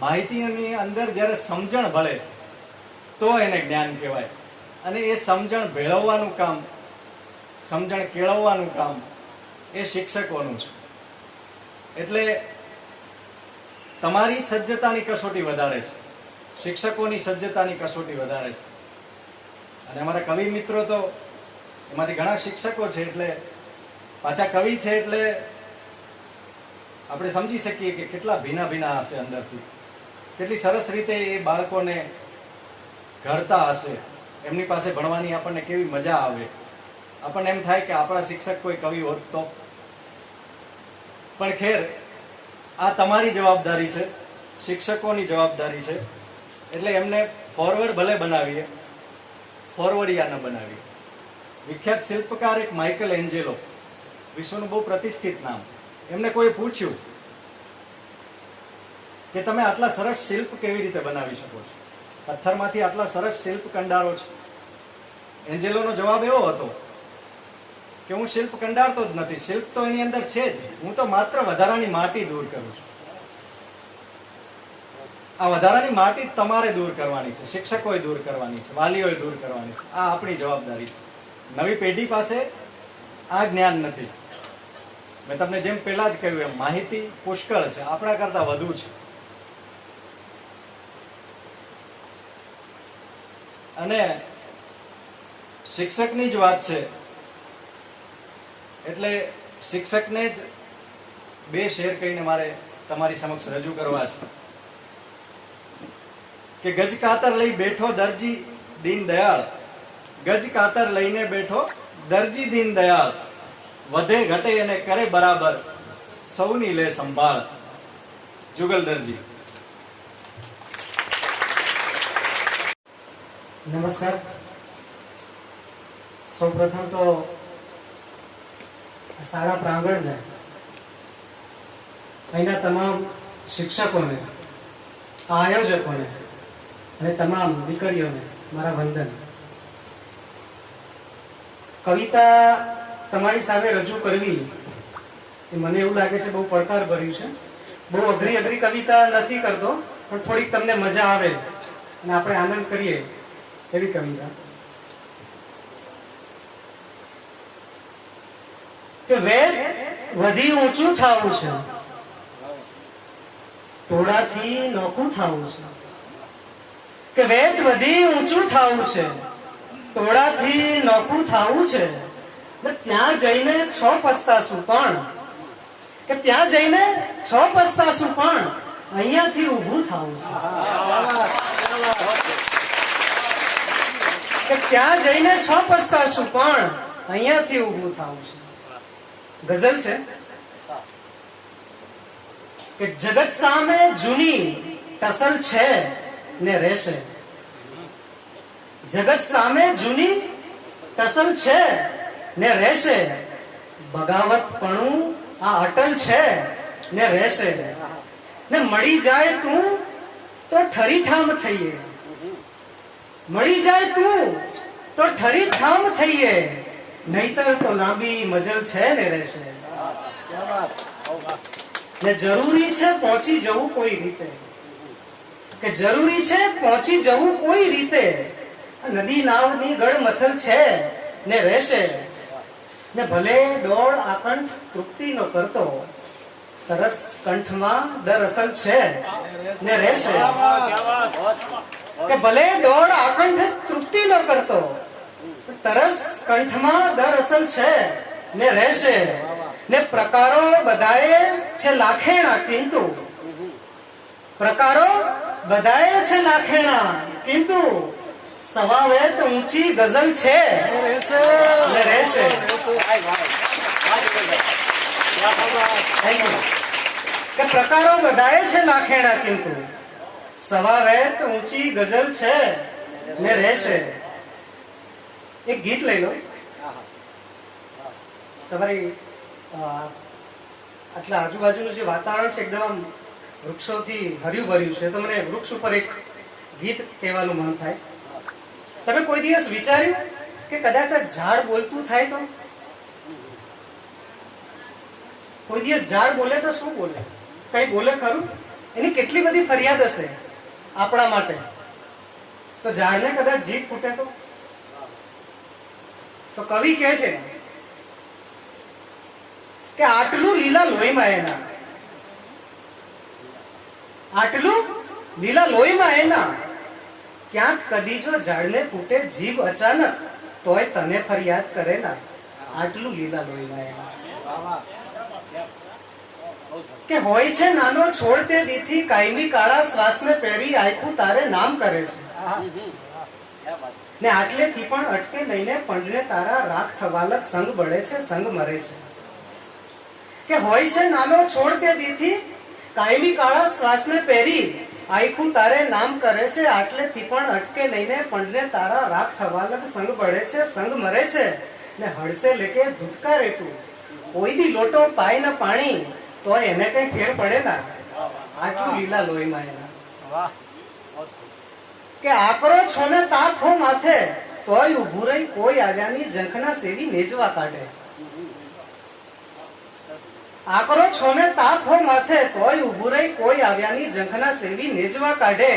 માહિતીની અંદર જ્યારે સમજણ ભળે તો એને જ્ઞાન કહેવાય. અને એ સમજણ ભેળવવાનું કામ, સમજણ કેળવવાનું કામ એ શિક્ષકોનું છે. એટલે તમારી સજ્જતાની કસોટી વધારે છે, શિક્ષકોની સજ્જતાની કસોટી વધારે છે. અને અમારા કવિ મિત્રો તો એમાંથી ઘણા શિક્ષકો છે, એટલે પાછા કવિ છે, એટલે આપણે સમજી શકીએ કે કેટલા ભીના ભીના હશે અંદરથી, કેટલી સરસ રીતે એ બાળકોને ઘડતા હશે. એમની પાસે ભણવાની આપણને કેવી મજા આવે. આપણને એમ થાય કે આપણા શિક્ષક કોઈ કવિ હોત તો. પણ ખેર, આ તમારી જવાબદારી છે, શિક્ષકોની જવાબદારી છે. એટલે એમને ફોરવર્ડ ભલે બનાવીએ, ફોરવર્ડિયા ન બનાવીએ. વિખ્યાત શિલ્પકાર એક માઇકલ એન્જેલો, વિશ્વનું બહુ પ્રતિષ્ઠિત નામ, એમને કોઈ પૂછ્યું કે તમે આટલા સરસ શિલ્પ કેવી રીતે બનાવી શકો છો, પથ્થરમાંથી આટલા સરસ શિલ્પ કંડારો છો. એન્જેલોનો જવાબ એવો હતો કે હું શિલ્પ કંડારતો જ નથી, શિલ્પ તો એની અંદર છે જ, હું તો માત્ર વધારાની માટી દૂર કરું છું. આ વધારાની માટી તમારે દૂર કરવાની છે, શિક્ષકોએ દૂર કરવાની છે, વાલીઓએ દૂર કરવાની છે. આ આપણી જવાબદારી છે. નવી પેઢી પાસે આ જ્ઞાન નથી. મેં તમને જેમ પહેલા જ કહ્યું એમ માહિતી પુષ્કળ છે, આપણા કરતા વધુ છે. અને શિક્ષકની જ વાત છે એટલે શિક્ષકને જ બે શેર કહીને મારે તમારી સમક્ષ રજૂ કરવા છે કે ગજ કાતર લઈ બેઠો દરજી દીન દયાળ, ગજ કાતર લઈને બેઠો દરજી દીન દયાળ, વધે ઘટે અને કરે બરાબર, સૌની લે સંભાળ. જુગલ દરજી. નમસ્કાર. સૌપ્રથમ તો શાળા પ્રાંગણને, અહીંના તમામ શિક્ષકોને, આયોજકોને અને તમામ દીકરીઓને મારા વંદન. કવિતા તમારી સામે રજૂ કરવી એ મને એવું લાગે છે બહુ પડકાર ભર્યું છે. બહુ અઘરી કવિતા નથી કરતો, પણ થોડીક તમને મજા આવે અને આપણે આનંદ કરીએ એવી કવિતા. કે વેદ વધી ઊંચું થાવું છે, ટોળાથી નોખું થાવું છે. કે વેદ વધી ઊંચું થાવું છે, ટોળાથી નોખું થાવું છે. ત્યાં જઈને છ પસ્તાશું પણ, કે ત્યાં જઈને છ પસ્તાશું પણ અહીંયાથી ઊભું થાવું છે. કે ત્યાં જઈને છ પસ્તાશું પણ અહીંયાથી ઊભું થાવું છે. ગઝલ છે કે જગત સામે જૂની ટસલ છે ને રહેશે. જગત સામે જૂની ટસલ છે ને રહેશે, બગાવતપણું આ અટલ છે ને રહેશે. ને મળી જાય તું તો ઠરીઠામ થઈએ, મળી જાય તું તો ઠરીઠામ થઈએ, નહીતર તો લાંબી મજલ છે ને રહેશે. ને જરૂરી છે પહોંચી જવું કોઈ રીતે, કે જરૂરી છે પહોંચી જવું કોઈ રીતે. નદી નાવની ગળમથલ છે ને રહેશે. ને ભલે દોડ આકંઠ તૃપ્તિ નો કરતો, તરસ કંઠમાં દરઅસલ છે ને રહેશે. કે ભલે દોડ આકંઠ તૃપ્તિ નો કરતો, તરસ કંઠમાં દરઅસલ છે ને રહેશે. ને પ્રકારો બધાએ છે લાખેણા, કિંતુ પ્રકારો બધાએ છે લાખેણા, કિંતુ સવાવેત ઊંચી ગઝલ છે ને રહેશે. કે પ્રકારો બધાએ છે લાખેણા, કિંતુ સવાવેત ઊંચી ગઝલ છે ને રહેશે. એક ગીત લઈ લો. તમારી આટલા આજુબાજુનું જે વાતાવરણ છે એકદમ આમ વૃક્ષોથી હર્યું ભર્યું છે, તો મને વૃક્ષ ઉપર એક ગીત કહેવાનું મન થાય. તમે કોઈ દિવસ વિચાર્યું કે કદાચ આ ઝાડ બોલતું થાય તો? કોઈ દિવસ ઝાડ બોલે તો શું બોલે? કઈ બોલે ખરું? એની કેટલી બધી ફરિયાદ હશે આપણા માટે. તો ઝાડને કદાચ જીભ ફૂટે તો કવિ કહે છે કે આટલું લીલા લોહીમાં એના, આટલું લીલા લોહીમાં એના, ક્યાંક કદી જો ઝાડને ફૂટે જીભ અચાનક, તોય તને ફરિયાદ કરે ના. આટલું લીલા લોહીમાં એના. કે હોય છે નાનો છોડ તે દીથી, કાયમી કાળા શ્વાસને પહેરી આખું તારે નામ કરે છે. ને આટલેથી પણ અટકે લઈને પંડને તારા રાખ થવાલક સંગ બળે છે, સંગ મરે છે. કે હોય છે નાનો છોડ તે દીથી, કાયમી કાળા શ્વાસને પહેરી આખું તારે નામ કરે છે. આટલેથી પણ અટકે લઈને પંડને તારા રાખ થવાલક સંગ બળે છે, સંગ મરે છે. ને હળસે લેકે ધુતકારે તું, કોઈ દી લોટો પાય ન પાણી, તો એને કઈ ફેર પડે ના. આટલું લીલા લોહીમાં એના. કે આકરો છોને તાપ હો માથે, તોય ઉભું રહી કોઈ આવ્યાની ઝંખના સેવી નેજવા કાઢે. આકરો છોને તાપ હો માથે, તોય ઉભું રહી કોઈ આવ્યાની ઝંખના સેવી નેજવા કાઢે.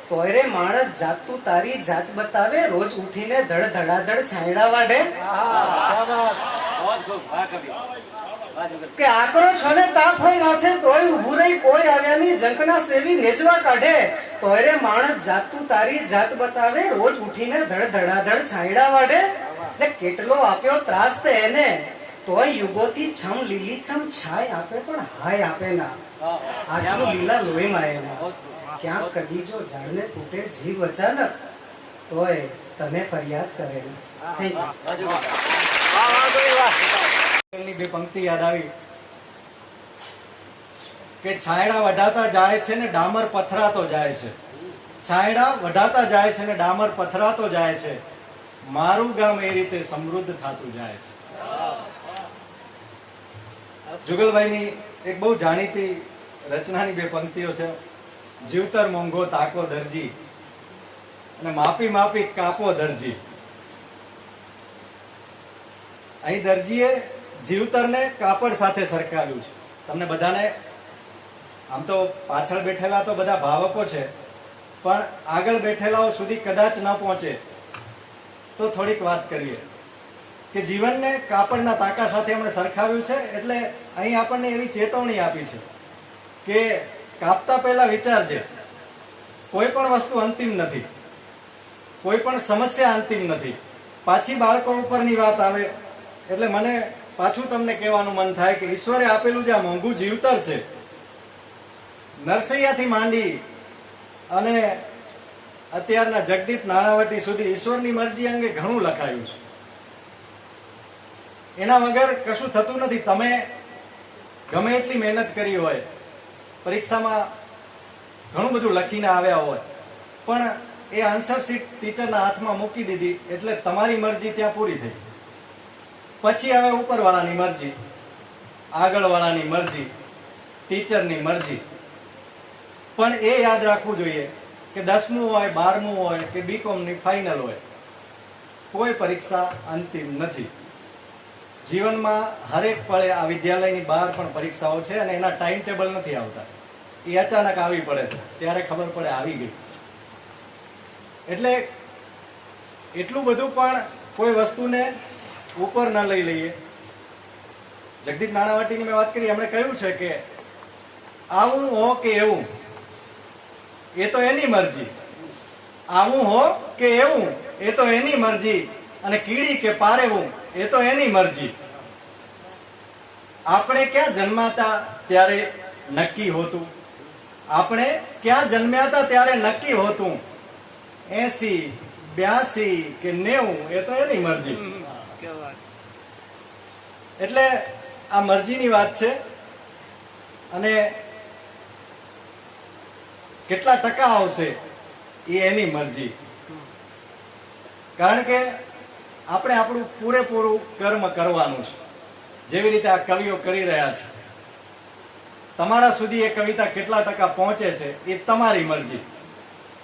તોય રે માણસ જાતું તારી જાત બતાવે, રોજ ઉઠીને ધડ ધડાધડ છાંયડા વાઢે. કે આકરો છોને તાપ હોય માથે, તોય ઉભું રહી કોઈ આવ્યાની ઝંખના સેવી નેજવા કાઢે. તોય રે માણસ જાતું તારી જાત બતાવે, રોજ ઉઠીને ધડ ધડાધડ છાંયડા વાઢે. ને કેટલો આપ્યો ત્રાસ તે એને, તોય યુગોથી છમ લીલી છમ છાય આપે પણ હાય આપે ના. આટલું લીલા લોહીમાં એના. ક્યાંક કદી જો ઝાડને તૂટે જીવ અચાનક, તોય તને ફરિયાદ કરે ના. Thank you. ની બે પંક્તિ યાદ આવી કે છાયડા વઢાતા જાય છે ને ડામર પથરાતો જાય છે. છાયડા વઢાતા જાય છે ને ડામર પથરાતો જાય છે. મારું ગામ એ રીતે સમૃદ્ધ થતું જાય છે. જુગલભાઈની એક બહુ જાણીતી રચનાની બે પંક્તિઓ છે. જીવતર મોંઘો તાકો દરજી અને માપી માપી કાપો દરજી. અહીં દરજીએ જીવતરને કાપડ સાથે સરખાવ્યું છે. તમને બધાને આમ તો પાછળ બેઠેલા તો બધા ભાવકો છે, પણ આગળ બેઠેલાઓ સુધી કદાચ ન પહોંચે તો થોડીક વાત કરીએ કે જીવનને કાપડના તાકા સાથે એમણે સરખાવ્યું છે. એટલે અહીં આપણને એવી ચેતવણી આપી છે કે કાપતા પહેલા વિચારજે, કોઈ પણ વસ્તુ અંતિમ નથી, કોઈ પણ સમસ્યા અંતિમ નથી. પાછી બાળકો ઉપરની વાત આવે એટલે મને પાછું તમને કહેવાનું મન થાય કે ઈશ્વરે આપેલું જે આ મોંઘું જીવતર છે, નરસૈયાથી માંડી અને અત્યારના જગદીપ નાણાવટી સુધી ઈશ્વરની મરજી અંગે ઘણું લખાયું છે. એના વગર કશું થતું નથી. તમે ગમે એટલી મહેનત કરી હોય, પરીક્ષામાં ઘણું બધું લખીને આવ્યા હોય, પણ એ આન્સર શીટ ટીચરના હાથમાં મૂકી દીધી એટલે તમારી મરજી ત્યાં પૂરી થઈ. પછી હવે ઉપરવાળાની મરજી, આગળવાળાની મરજી, ટીચરની મરજી. પણ એ યાદ રાખવું જોઈએ કે 10મું હોય, 12મું હોય કે બીકોમની ફાઇનલ હોય, કોઈ પરીક્ષા અંતિમ નથી. જીવનમાં હરેક પળે આ વિદ્યાલયની બહાર પણ પરીક્ષાઓ છે અને એના ટાઈમ ટેબલ નથી આવતા. એ અચાનક આવી પડે છે, ત્યારે ખબર પડે આવી ગઈ. એટલે એટલું બધું પણ કોઈ વસ્તુને ઉપર ન લઈ લઈએ. જગદીપ નાણાવટીની મેં વાત કરી, એમણે કહ્યું છે કે આવું હો કે એવું એ તો એની મરજી, આવું હો કે એવું એ તો એની મરજી, અને કીડી કે પારેવું એ તો એની મરજી. આપણે ક્યાં જન્માતા ત્યારે નક્કી હોતું, આપણે ક્યાં જન્મ્યા હતા ત્યારે નક્કી હોતું. 80, 82 કે 90 એ તો એની મરજી. એટલે આ મરજીની વાત છે. અને કેટલા ટકા આવશે એ એની મરજી. કારણ કે આપણે આપણું પૂરેપૂરું કર્મ કરવાનું છે, જેવી રીતે આ કવિઓ કરી રહ્યા છે. તમારા સુધી એ કવિતા કેટલા ટકા પહોંચે છે એ તમારી મરજી,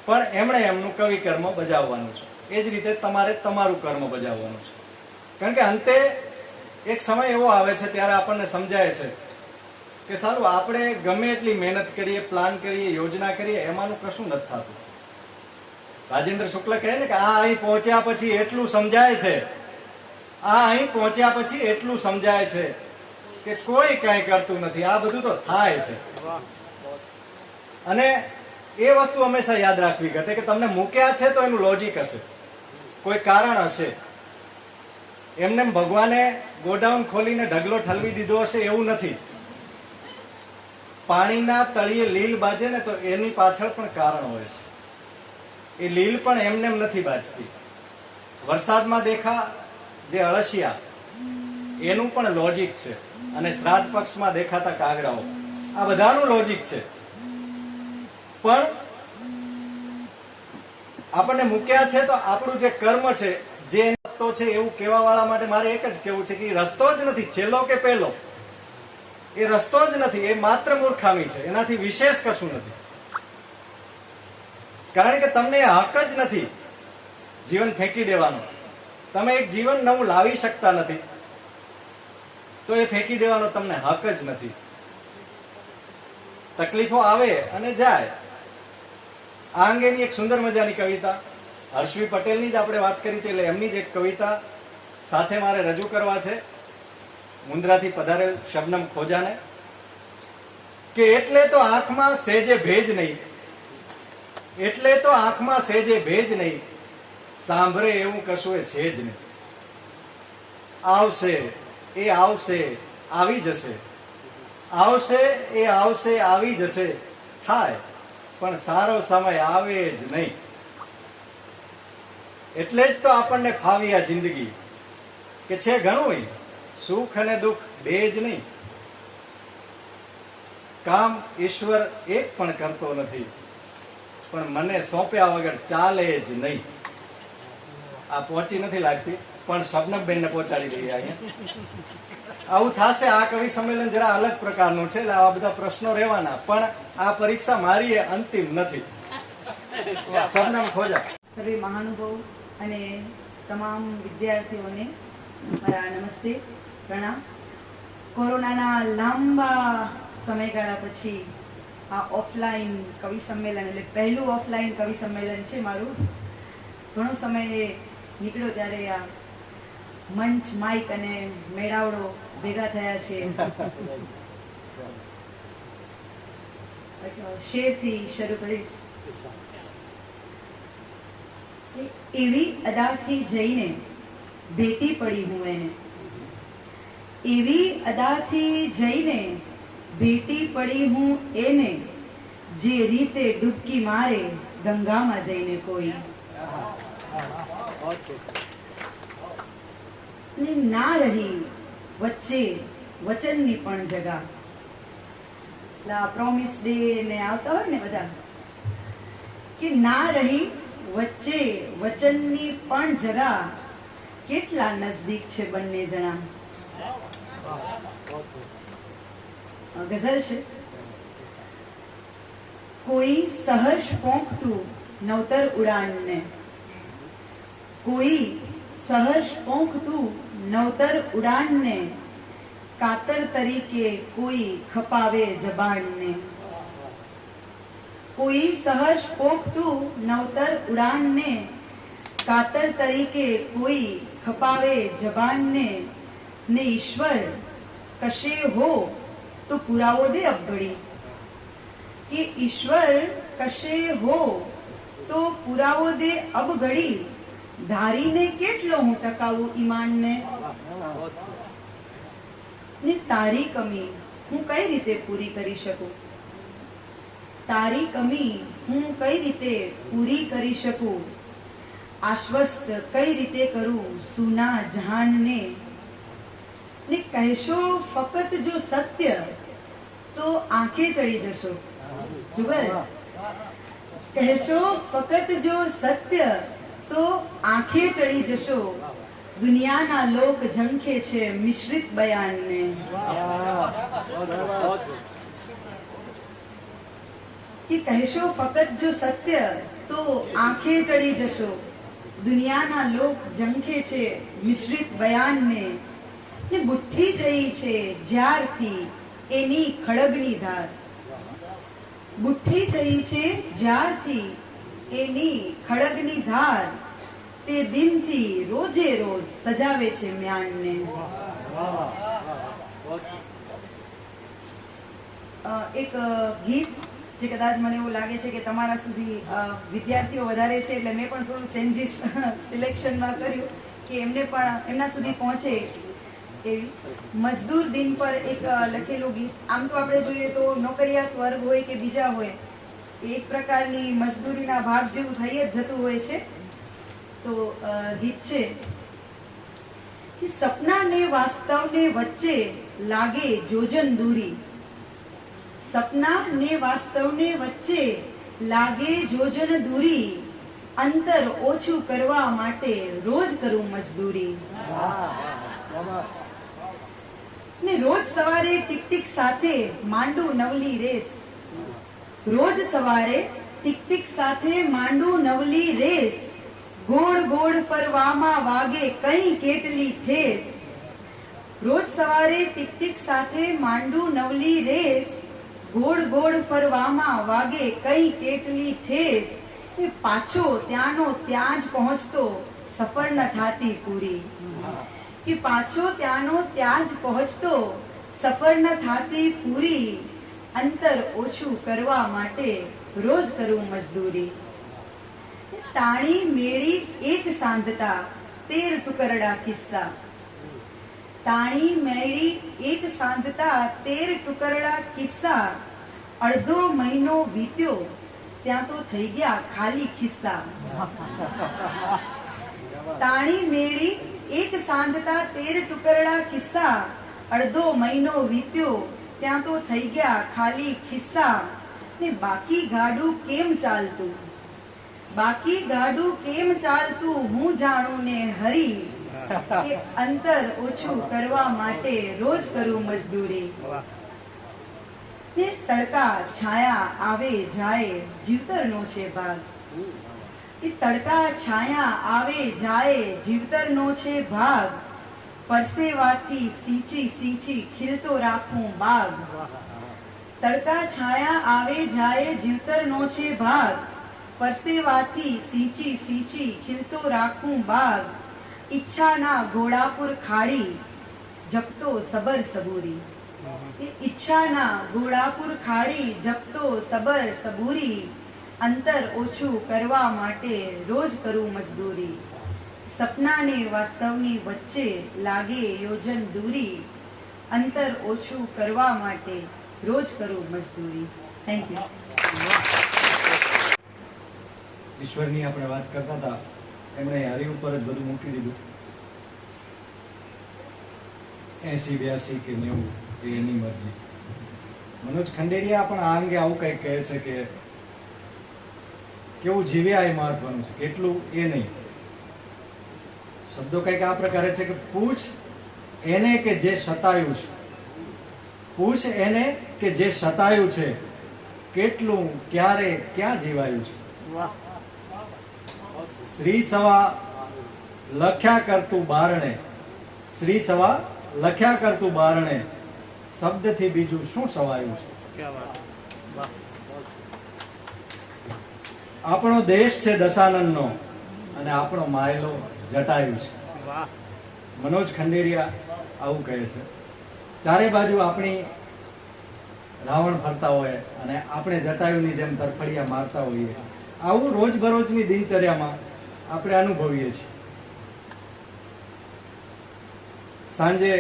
પણ એમણે એમનું કવિ કર્મ બજાવવાનું છે. એ જ રીતે તમારે તમારું કર્મ બજાવવાનું છે. કારણ કે અંતે એક સમય એવો આવે છે ત્યારે આપણને સમજાય છે કે સારું, આપણે ગમે એટલી મહેનત કરીએ, પ્લાન કરીએ, યોજના કરીએ, એમાંનું કશું નથી થતું. રાજેન્દ્ર શુક્લ કહે ને કે આ અહીં પહોંચ્યા પછી એટલું સમજાય છે, આ અહીં પહોંચ્યા પછી એટલું સમજાય છે કે કોઈ કાંઈ કરતું નથી, આ બધું તો થાય છે. અને એ વસ્તુ હંમેશા યાદ રાખવી ઘટે કે તમને મૂક્યા છે તો એનું લોજિક હશે, કોઈ કારણ હશે. એમને ભગવાને ગોડાઉન ખોલીને ઢગલો ઠલવી દીધો હશે એવું નથી. પાણીના તળિયે લીલ બાજે ને તો એની પાછળ પણ કારણ હોય છે. એ લીલ પણ એમને નથી બાજતી. વરસાદમાં દેખા જે અળસિયા, એનું પણ લોજિક છે. અને શ્રાદ્ધ પક્ષમાં દેખાતા કાગડાઓ, આ બધાનું લોજિક છે. પણ આપણને મૂક્યા છે તો આપણું જે કર્મ છે, જે રસ્તો છે, એવું કહેવા વાળા માટે મારે એક જ કહેવું છે કે એ રસ્તો જ નથી. છેલ્લો કે પહેલો એ રસ્તો જ નથી. એ માત્ર મૂર્ખામી છે, એનાથી વિશેષ કશું નથી. કારણ કે તમને હક જ નથી જીવન ફેંકી દેવાનો. તમે એક જીવન નવું લાવી શકતા નથી તો એ ફેંકી દેવાનો તમને હક જ નથી. તકલીફો આવે અને જાય. આ અંગેની એક સુંદર મજાની કવિતા હર્ષવી પટેલની જ આપણે વાત કરી હતી, એટલે એમની જ એક કવિતા સાથે મારે રજૂ કરવા છે. મુન્દ્રાથી પધારેલ શબનમ ખોજાને કે એટલે તો આંખમાં સેજે ભેજ નહીં, એટલે તો આંખમાં સેજે ભેજ નહીં, સાંભળે એવું કશું એ છે જ નહીં. આવશે એ આવશે આવી જશે, આવશે એ આવશે આવી જશે થાય, પણ સારો સમય આવે જ નહીં. એટલે જ તો આપણને ફાવી આ જિંદગી કે છે ઘણું સુખ અને દુઃખ બે જ નહીં. કામ ઈશ્વર એક પણ કરતો નથી, પણ મને સોંપ્યા વગર ચાલે જ નહીં. આ પહોંચી નથી લાગતી, પણ શબનમબેનને પહોંચાડી દઈએ અહીંયા. આવું થશે. આ કવિ સંમેલન જરા અલગ પ્રકારનું છે, એટલે આવા બધા પ્રશ્નો રહેવાના, પણ આ પરીક્ષા મારી એ અંતિમ નથી. શબનમ ખોજા. સર્વે મહાનુભાવ અને તમામ વિદ્યાર્થીઓને મારા નમસ્તે, પ્રણામ. કોરોનાના લાંબા સમયગાળા પછી આ ઓફલાઈન કવિ સંમેલન, એટલે પહેલું ઓફલાઈન કવિ સંમેલન છે મારું. ઘણો સમય નીકળ્યો ત્યારે આ મંચ, માઇક અને મેળાવડો ભેગા થયા છે. શેરથી શરૂ કરીશ. એવી અદાથી જઈને ભેટી પડી હું એને, એવી અદાથી જઈને ભેટી પડી હું એને, જે રીતે ડૂબકી મારે ગંગામાં જઈને કોઈ. ને ના રહી વચ્ચે વચનની પણ જગા. પ્રોમિસ ડે ને આવતા હોય ને બધા, કે ના રહી વચ્ચે વચનની પણ જગા, કેટલા નજદીક છે બંને જણા. ગઝલ છે. કોઈ સહર્ષ પોંખતું નવતર ઉડાનને, કોઈ સહર્ષ પોંખતું નવતર ઉડાનને, કાતર તરીકે કોઈ ખપાવે જબાનને. કોઈ સહર્ષ પોખતું નવતર ઉડાનને, કાતર તરીકે કોઈ ખપાવે જબાનને. ને ઈશ્વર કશે હો તો પુરાવો દે અબઘડી, કે ઈશ્વર કશે હો તો પુરાવો દે અબઘડી. ધારીને કેટલો હું ટકાવું ઈમાનને, ને તારી કમી હું કઈ રીતે પૂરી કરી શકું, તારી કમી હું કઈ રીતે પૂરી કરી શકું. આશ્વસ્ત કઈ રીતે કરું સુના જહાનને. ને કહેશો ફકત જો સત્ય તો આંખે ચડી જશો. જુગલ, કહેશો ફકત જો સત્ય તો આંખે ચડી જશો. દુનિયાના લોક ઝંખે છે મિશ્રિત બયાનને. કે કહેશો ફકત જો સત્ય તો આંખે ચડી જશો. દુનિયાના લોક ઝંખે છે મિશ્રિત બયાનને. ને બુઠ્ઠી થઈ છે જ્યારથી એની ખડગની ધાર, બુઠ્ઠી થઈ છે જ્યારથી એની ખડગની ધાર. તે દિનથી રોજે રોજ સજાવે છે મ્યાનને. એક ગીત જે કદાચ મને એવું લાગે છે કે તમારા સુધી વિદ્યાર્થીઓ વધારે છે, એટલે મેં પણ થોડું ચેન્જીસ સિલેક્શનમાં કર્યું કે એમને પણ એમના સુધી પહોંચે એવી. મજદૂર દિન પર એક લખેલું ગીત. આમ તો આપણે જોઈએ તો નોકરિયાત વર્ગ હોય કે બીજા હોય, એક પ્રકારની મજદૂરીના ભાગ જેવું થઈ જ જતું હોય છે. તો ગીત છે કે સપના ને વાસ્તવને વચ્ચે લાગે જોજન દૂરી, સપના ને વાસ્તવને વચ્ચે લાગે જોજન દૂરી. અંતર ઓછું કરવા માટે રોજ કરું મજદૂરી. ને રોજ સવારે ટીક ટીક સાથે માંડું નવલી રેસ, રોજ સવારે ટીક ટીક સાથે માંડું નવલી રેસ. ગોળ ગોળ ફરવામાં વાગે કઈ કેટલી ઠેસ. રોજ સવારે ટીક ટીક સાથે માંડું નવલી રેસ. ગોળ ગોળ ફરવામાં વાગે કઈ કેટલી ઠેસ. એ પાછો ત્યાંનો ત્યાં જ પહોંચતો સફર ન થાતી પૂરી, કે પાછો ત્યાંનો ત્યાં જ પહોંચતો સફર ન થાતી પૂરી. અંતર ઓછું કરવા માટે રોજ કરું મજદૂરી. તાણી મેળી એક સાંધતા 13 ટુકરડા કિસ્સા, તાણી મેળી એક સાંધતા 13 ટુકરડા કિસ્સા, અડધો મહિનો વીત્યો ત્યાં તો થઈ ગયા ખાલી ખિસ્સા. તાણી મેળી એક સાંધતા 13 ટુકરડા કિસ્સા, અડધો મહિનો વીત્યો ત્યાં તો થઈ ગયા ખાલી ખિસ્સા. ને બાકી ગાડું કેમ ચાલતું, બાકી ગાડું કેમ ચાલતું હું જાણું ને હરી, કે અંતર ઓછું કરવા માટે રોજ કરું મજદૂરી. ને તડકા છાયા આવે જાય જીવતરનો છે ભાગ, એ તડકા છાયા આવે જાય જીવતરનો છે ભાગ, પરસેવાથી સીંચી સીંચી ખીલતો રાખું બાગ. તડકા છાયા આવે જાય જીવતરનો છે ભાગ, પરસેવાથી સીંચી સીંચી ખીલતો રાખું બાગ. ઈચ્છાના ઘોડાપુર ખાડી જપતો સબર સબૂરી, ઈચ્છાના ઘોડાપુર ખાડી જપતો સબર સબૂરી, અંતર ઓછું કરવા માટે રોજ કરું મજદૂરી. સપનાને વાસ્તવની વચ્ચે લાગે યોજન દૂરી, અંતર ઓછું કરવા માટે રોજ કરું મજદૂરી. Thank you. ઈશ્વરની આપણે વાત કરતા હતા, એમણે હરી ઉપર જ બધું મૂકી દીધું. 80, 82 કે 90 એ એની મરજી. મનોજ ખંડેરિયા પણ આ અંગે આવું કંઈક કહે છે કે કેવું જીવ્યા એ મહત્વનું છે, કેટલું એ નહીં. શબ્દો કંઈક આ પ્રકારે છે કે પૂછ એને કે જે સતાયું છે, પૂછ એને કે જે સતાયું છે, કેટલું ક્યારે ક્યાં જીવાયું છે. શ્રી સવા લખ્યા કરતું બારણે, શ્રી સવા લખ્યા કરતું બારણે, શબ્દથી બીજું શું સવાયું છે. આપણો દેશ છે દશાનનનો અને આપણો માયલો જટાયુ છે. મનોજ ખંડેરિયા આવું કહે છે. ચારે બાજુ આપણી રાવણ ફરતા હોય અને આપણે જટાયુની જેમ તરફડિયા મારતા હોઈએ. આવું રોજબરોજની દિનચર્યામાં આપણે અનુભવીએ છીએ. સાંજે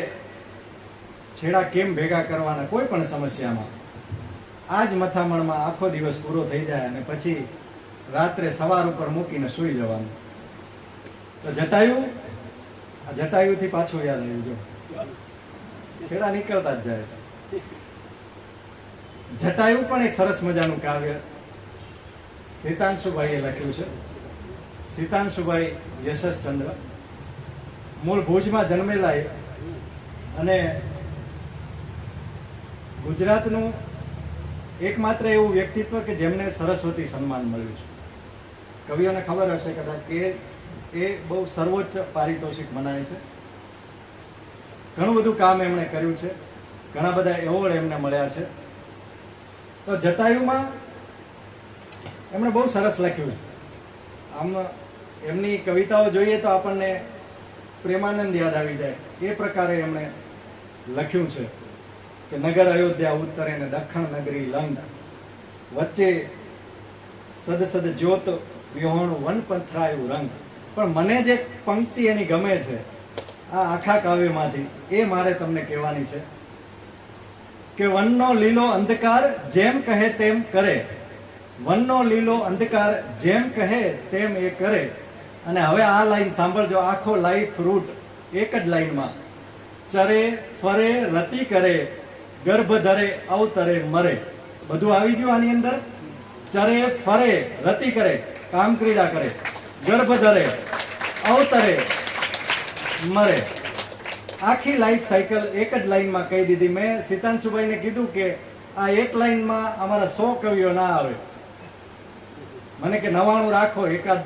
છેડા કેમ ભેગા કરવાના કોઈ પણ સમસ્યામાં આ જ મથામણમાં આખો દિવસ પૂરો થઈ જાય અને પછી રાત્રે સવાર ઉપર મૂકીને સૂઈ જવાનું. તો જટાયુ, આ જટાયુથી પાછું યાદ આવ્યું, જો છેડા નીકળતા જ જાય છે. જટાયુ પણ એક સરસ મજાનું કાવ્ય સીતાંશુભાઈએ લખ્યું છે. સીતાંશુભાઈ યશસચંદ્ર મૂળ ભુજમાં જન્મેલા અને ગુજરાતનું એકમાત્ર એવું વ્યક્તિત્વ કે જેમને સરસ્વતી સન્માન મળ્યું છે. કવિઓને ખબર હશે કદાચ કે એ બહુ સર્વોચ્ચ પારિતોષિક મનાય છે. ઘણું બધું કામ એમણે કર્યું છે, ઘણા બધા એવોર્ડ એમને મળ્યા છે. તો જટાયુમાં એમણે બહુ સરસ લખ્યું છે. આમ એમની કવિતાઓ જોઈએ તો આપણને પ્રેમાનંદ યાદ આવી જાય એ પ્રકારે એમણે લખ્યું છે કે નગર અયોધ્યા ઉત્તરે ને દક્ષિણ નગરી લંગ, વચ્ચે સદ સદ જ્યોત વિહોણું વન પંથરાયું રંગ. પણ મને જે પંક્તિ એની ગમે છે આ આખા કાવ્યમાંથી, એ મારે તમને કહેવાની છે કે વનનો લીલો અંધકાર જેમ કહે તેમ કરે, વનનો લીલો અંધકાર જેમ કહે તેમ એ કરે. અને હવે આ લાઈન સાંભળજો, આખો લાઈફ રૂટ એક જ લાઈનમાં. ચરે ફરે રતિ કરે, ગર્ભ ધરે અવતરે મરે. બધું આવી ગયું આની અંદર. ચરે ફરે રતિ કરે, કામ ક્રીડા કરે, ગર્ભ ધરે અવતરે મરે. આખી લાઈફ સાયકલ એક જ લાઈનમાં કહી દીધી. મેં સીતાંશુભાઈને કીધું કે આ એક લાઈનમાં અમારા 100 કવિઓ ના આવે, મને કે 99 રાખો, એકાદ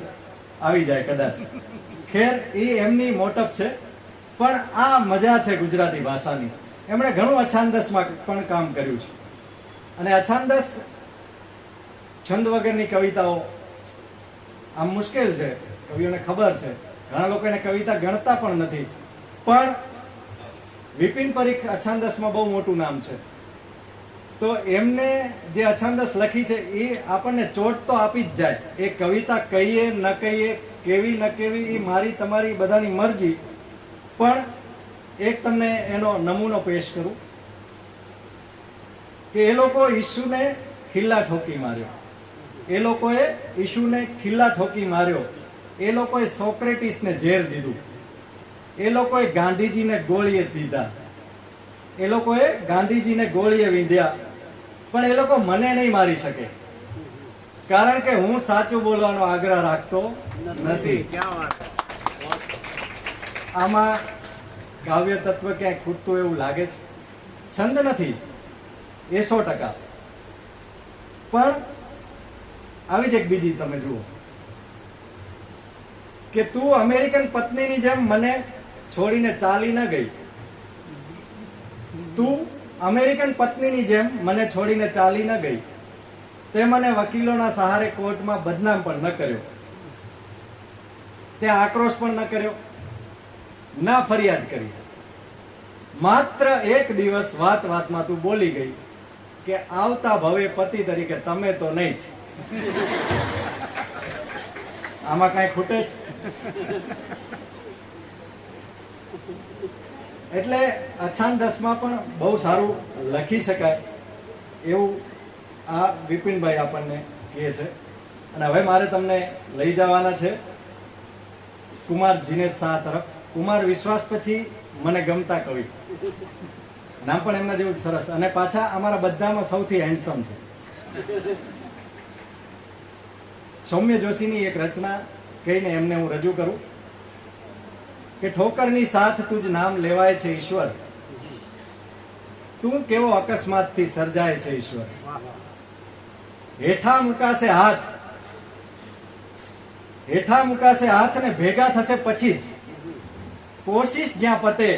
આવી જાય કદાચ. ખેર એ એમની મોટપ છે, પણ આ મજા છે ગુજરાતી ભાષાની. એમણે ઘણું અછાંદસમાં પણ કામ કર્યું છે. અને અછાંદસ છંદ વગરની કવિતાઓ આમ મુશ્કેલ છે, કવિઓને ખબર છે. ઘણા લોકો એને કવિતા ગણતા પણ નથી. પણ વિપિન પરીખ અછાંદસમાં બહુ મોટું નામ છે. તો એમને જે અછાંદસ લખી છે એ આપણને ચોટ તો આપી જ જાય. એ કવિતા કહીએ ન કહીએ, કેવી ન કેવી, એ મારી તમારી બધાની મરજી. પણ એક તમને એનો નમૂનો પેશ કરું કે એ લોકો ઈસુને ખિલ્લા ઠોકી માર્યો, એ લોકોએ ઈસુને ખિલ્લા ઠોકી માર્યો, એ લોકોએ સોક્રેટિસને ઝેર દીધું, એ લોકોએ ગાંધીજીને ગોળીએ દીધા, એ લોકોએ ગાંધીજીને ગોળીએ વીંધ્યા, પણ એ લોકો મને નહીં મારી શકે, કારણ કે હું સાચું બોલવાનો આગ્રહ રાખતો નથી. આમાં કાવ્ય તત્વ ક્યાંય ખૂટતું એવું લાગે છે. છંદ નથી એ 100%, પણ આવી જ એક બીજી તમે જુઓ કે તું અમેરિકન પત્નીની જેમ મને છોડીને ચાલી ન ગઈ, તું અમેરિકન પત્નીની જેમ મને છોડીને ચાલી ન ગઈ, તે મને વકીલોના સહારે કોર્ટમાં બદનામ પણ ન કર્યો, તે આક્રોશ પણ ન કર્યો, ના ફરિયાદ કરી. માત્ર એક દિવસ વાત વાતમાં તું બોલી ગઈ કે આવતા ભવે પતિ તરીકે તમે તો નહીં જ. આમાં કઈ ખૂટે છે? એટલે અછાંદસમાં પણ બહુ સારું લખી શકાય એવું આ વિપિનભાઈ આપણને કહે છે. અને હવે મારે તમને લઈ જવાના છે કુમાર જીનેશ શાહ તરફ. કુમાર વિશ્વાસ પછી મને ગમતા કવિ, નામ પણ એમના જેવું સરસ, અને પાછા અમારા બધામાં સૌથી હેન્ડસમ છે. સૌમ્ય જોશીની એક રચના કહીને એમને હું રજૂ કરું કે ઠોકરની સાથ તુજ નામ લેવાય છે ઈશ્વર, તું કેવો અકસ્માતથી સર્જાય છે ઈશ્વર. હેઠા મુકાશે હાથ, હેઠા મુકાશે હાથ ને ભેગા થશે પછી જ, કોશિશ જ્યાં પતે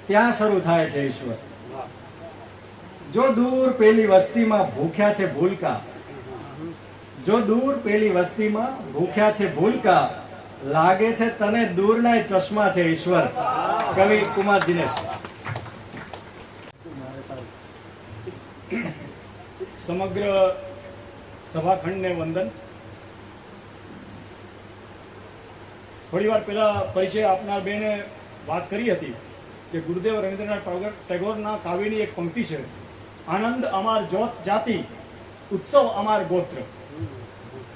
ત્યાં શરૂ થાય છે ઈશ્વર. જો દૂર પેલી વસ્તીમાં ભૂખ્યા છે ભૂલકા, જો દૂર પેલી વસ્તીમાં ભૂખ્યા છે ભૂલકા, લાગે છે તને દૂરના ચશ્મા છે ઈશ્વર. કવિ કુમાર દિનેશ. સમગ્ર સભાખંડને વંદન. થોડી વાર પહેલા પરિચય આપનાર બેને વાત કરી હતી કે ગુરુદેવ રવિન્દ્રનાથ ટેગોરના કાવ્યની એક પંક્તિ છે, આનંદ અમાર જોત જાતિ, ઉત્સવ અમાર ગોત્ર.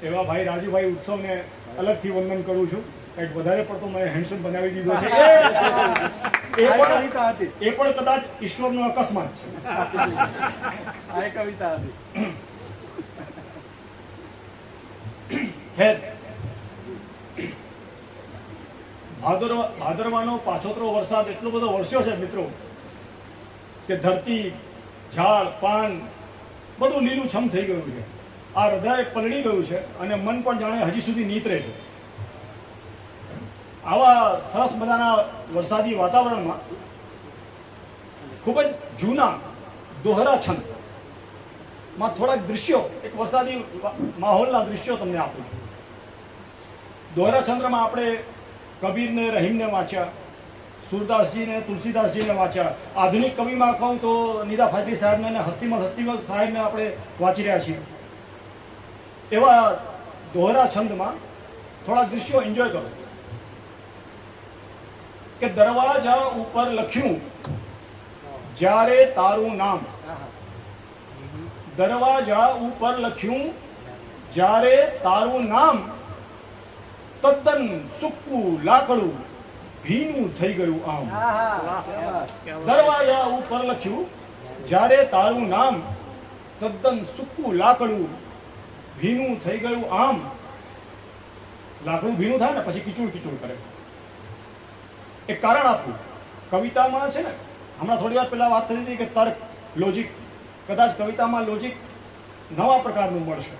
એવા ભાઈ રાજુભાઈ ઉત્સવને અલગથી વંદન કરું છું, કંઈક વધારે પડતો મને હેન્ડસમ બનાવી દીધો છે. એ પણ કદાચ ઈશ્વરનો અકસ્માત છે. આ કવિતા હતી. ખેર, ભાદરવાનો પાછોતરો વરસાદ એટલો બધો વરસ્યો છે મિત્રો કે ધરતી, ઝાડ, પાન બધું લીલું છમ થઈ ગયું છે. આ હૃદય પલળી ગયું છે અને મન પણ જાણે હજી સુધી નીતરે છે. આવા સરસ મજાના વરસાદી વાતાવરણમાં ખૂબ જ જૂના દોહરા છંદ માં થોડાક દૃશ્યો, એક વરસાદી માહોલના દૃશ્યો તમને આપું છું. દોહરા છંદ્રમાં આપણે કબીરને, રહીમને વાંચ્યા, સુરદાસજીને, તુલસીદાસજીને વાંચ્યા. આધુનિક કવિમાં કહું તો નિદા ફાયદી સાહેબને અને હસ્તીમલ સાહેબને આપણે વાંચી રહ્યા છીએ. એવા દોહરા છંદમાં થોડા દૃશ્યો એન્જોય કરો કે દરવાજા ઉપર લખ્યું જ્યારે તારું નામ, દરવાજા ઉપર લખ્યું જ્યારે તારું નામ, તદ્દન સૂકું લાકડું ભીનું થઈ ગયું આમ. દરવાજા ઉપર લખ્યું જ્યારે તારું નામ, તદ્દન સૂકું લાકડું ભીનું થઈ ગયું આમ. લાકડું ભીનું થાય ને પછી કીચુડ કીચુડ કરે. એક કારણ આપું, કવિતામાં છે ને, હમણાં થોડી વાર પહેલા વાત થઈ હતી કે તર્ક, લોજિક, કદાચ કવિતામાં લોજિક નવા પ્રકારનું મળશે.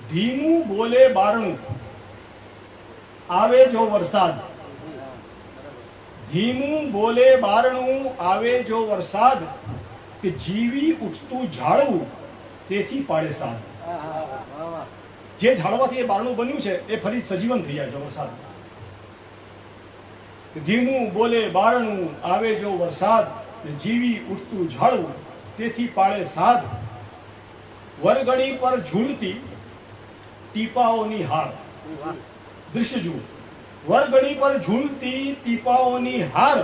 ધીમું બોલે બારણું, આવે જો વરસાદ, ધીમું બોલે બારણું, આવે જો વરસાદ, કે જીવી ઉઠતું ઝાડવું તેથી પાડે સાદ. જે ઝાડવાથી એ બારણું બન્યું છે એ ફરી સજીવન થઈ જાય છે વરસાદ. ધીમું બોલે બારણું, આવે જો વરસાદ, જીવી ઉઠતું ઝાડવું તેથી પાડે સાદ. વરગડી પર ઝૂલતી ટીપાઓની હાર. દૃશ્ય જુઓ, વરગડી પર ઝૂલતી ટીપાઓની હાર,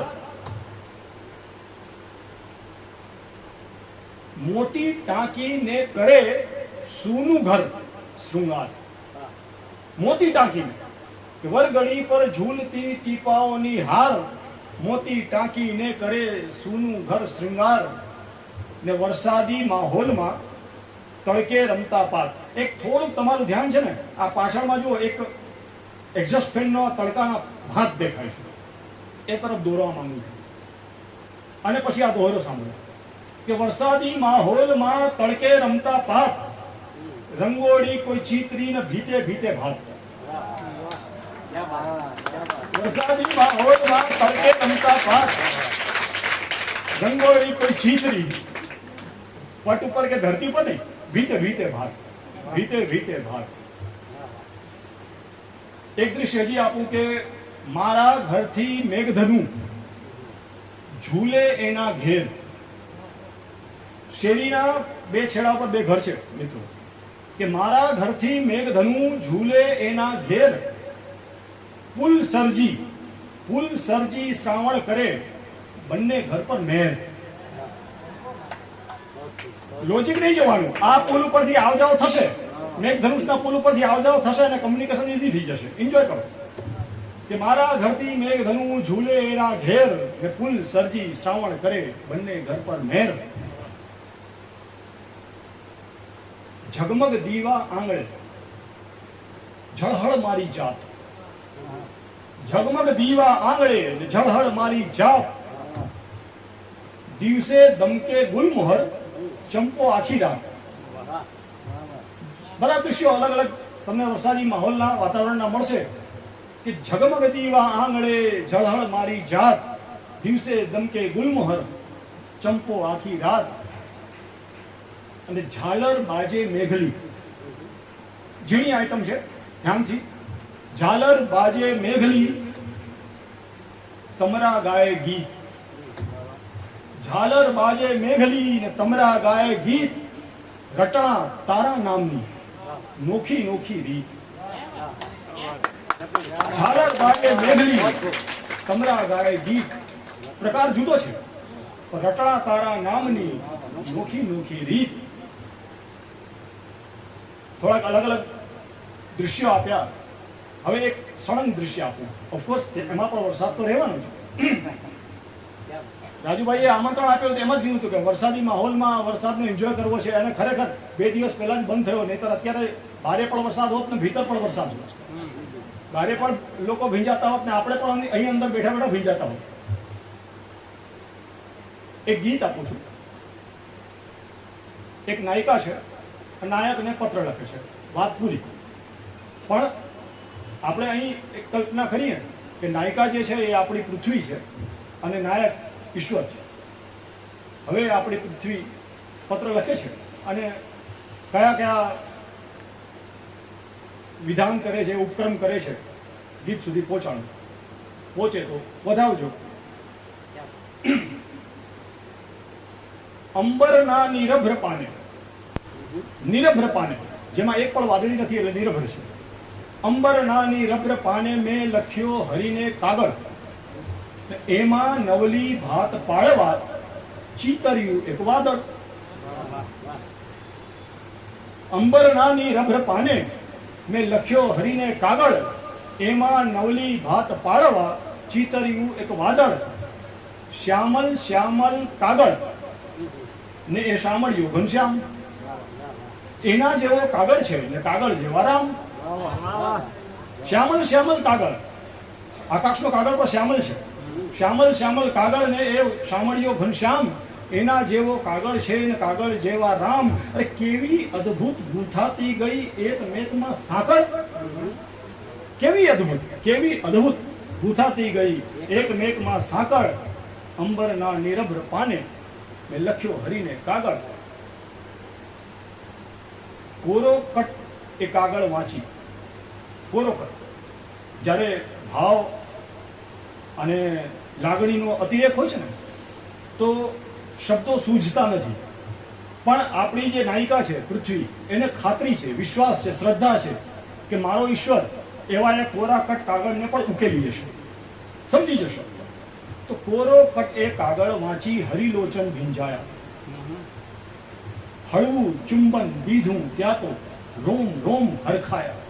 મોતી ટાંકીને કરે સૂનું ઘર શૃંગાર. મોતી ટાંકીને કે વરગડી પર ઝૂલતી ટીપાઓની હાર, મોતી ટાંકીને કરે સૂનું ઘર શૃંગાર. ને વરસાદી માહોલમાં તડકે રમતા પાત. એક થોડુંક તમારું ધ્યાન છે ને, આ પાછળમાં જુઓ એક એક્ઝોસ્ટ ફેનનો તડકાના ભાત દેખાય છે, એ તરફ દોરવા માંગુ છું. અને પછી આ દોરો સાંભળો કે વરસાદી માહોલમાં તડકે રમતા પાત, રંગોળી કોઈ ચીતરી ને ભીતે ભીતે ભાત. વરસાદી માહોલમાં તડકે રમતા પાત, રંગોળી કોઈ ચીતરી, પટ ઉપર કે ધરતી પર નહીં, ભીતે ભીતે ભાત, ભીતે ભીતે ભાત. એક દ્રશ્ય હજી આપું કે મારા ઘરથી મેઘધનુ ઝૂલે એના ઘેર. શેરીના બે છેડા પર બે ઘર છે મિત્રો, કે મારા ઘરથી મેઘધનુ ઝૂલે એના ઘેર, પુલ સરજી શ્રાવણ કરે, બંને ઘર પર મહેર. લોજિક નહીં જવાનું, આ પુલ ઉપરથી આવ જાવ થશે, મેઘધનુષના પુલ ઉપરથી આવ જાવ થશે અને કમ્યુનિકેશન ઈઝી થઈ જશે. એન્જોય કરો કે મારા ઘરથી મેઘધનુ ઝૂલે એના ઘેર, ને પુલ સરજી શ્રાવણ કરે, બંને ઘર પર મહેર. ઝગમગ દીવા આંગળે ઝળહળ મારી જાત, ઝગમગ દીવા આંગળે ઝળહળ મારી જાત, દિવસે દમકે ગુલમોહર, ચંપો આખી રાત. બધા દૃશ્યો અલગ અલગ તમને વરસાદી માહોલના વાતાવરણના મળશે કે ઝગમગ દીવા આંગળે ઝળહળ મારી જાત, દિવસે દમકે ગુલમોહર, ચંપો આખી રાત. અને ઝાલર બાજે મેઘલી, ઝીણી આઈટમ છે, ધ્યાનથી. ઝાલર બાજે મેઘલી, તમરા ગાય ગીત. ઝાલર બાજે મેઘલી ને તમરા ગાય ગીત, રટણા તારા નામની નોખી નોખી રીત. ઝાલર બાજે મેઘલી, તમરા ગાય ગીત, પ્રકાર જુદો છે, રટણા તારા નામની નોખી નોખી રીત. થોડાક અલગ અલગ દૃશ્યો આપ્યા. હવે એક સળંગ દૃશ્ય આપું. ઓફકોર્સ એમાં પણ વરસાદ તો રહેવાનો છે. રાજુભાઈએ આમંત્રણ આપ્યું એમ જ કીધું હતું કે વરસાદી માહોલમાં વરસાદનો એન્જોય કરવો છે, અને ખરેખર 2 દિવસ પહેલા જ બંધ થયો, નહીતર અત્યારે બહારે પણ વરસાદ હોત ને ભીતર પણ વરસાદ હોત. બહારે પણ લોકો ભીંજાતા હોત ને આપણે પણ અહીં અંદર બેઠા બેઠા ભીંજાતા હોત. એક ગીત આપું છું. એક નાયિકા છે, નાયકને પત્ર લખે છે, વાત પૂરી. પણ આપણે અહીં એક કલ્પના કરીએ કે નાયિકા જે છે એ આપણી પૃથ્વી છે અને નાયક ઈશ્વર છે. હવે આપણી પૃથ્વી પત્ર લખે છે અને કયા કયા વિધાન કરે છે, ઉપક્રમ કરે છે ગીત સુધી પહોંચાડો. પહોંચે તો વધાવજો. અંબરના નિરભ્ર પાને, નિરભ્ર પાને જેમાં એક પણ વાદળી નથી એટલે નિરભ્ર છે. અંબરના નિરભ્ર પાને મેં લખ્યો હરીને કાગળ, એમાં નવલી ભાત પાળવા ચીતર્યું એક વાદળ. અંબરના નિરભ્ર પાને મેં લખ્યો હરીને કાગળ, એમાં નવલી ભાત પાળવા ચીતર્યું એક વાદળ. શ્યામલ શ્યામલ કાગળ ને એ શામળિયો ઘનશ્યામ, એના જેવો કાગળ છે ને કાગળ જેવા રામ. શ્યામલ શ્યામલ કાગળ, આકાશનો કાગળ પર શ્યામલ છે. શ્યામલ શ્યામલ કાગળ ને એ શામળિયો ઘનશ્યામ, એના જેવો કાગળ છે ને કાગળ જેવા રામ. અરે કેવી અદ્ભુત ગૂંથાતી ગઈ એક મેકમાં સાકળ. કેવી અદ્ભુત ગૂંથાતી ગઈ એક મેકમાં સાકળ. અંબરના નિરભ્ર પાને મેં લખ્યો હરીને કાગળ. કોરો કટ એ કાગળ વાંચી. કોરો કટ જ્યારે ભાવ અને લાગણીનો અતિરેક હોય છે ને તો શબ્દો સૂઝતા નથી. પણ આપણી જે નાયિકા છે પૃથ્વી, એને ખાતરી છે, વિશ્વાસ છે, શ્રદ્ધા છે કે મારો ઈશ્વર એવા એ કોરા કટ કાગળને પણ ઉકેલી લેશે, સમજી જશો. તો કોરો કટ એ કાગળ વાંચી હરિલોચન ભીંજાયા, હળવું ચુંબન દીધું ત્યાં તો રોમ રોમ હરખાયા.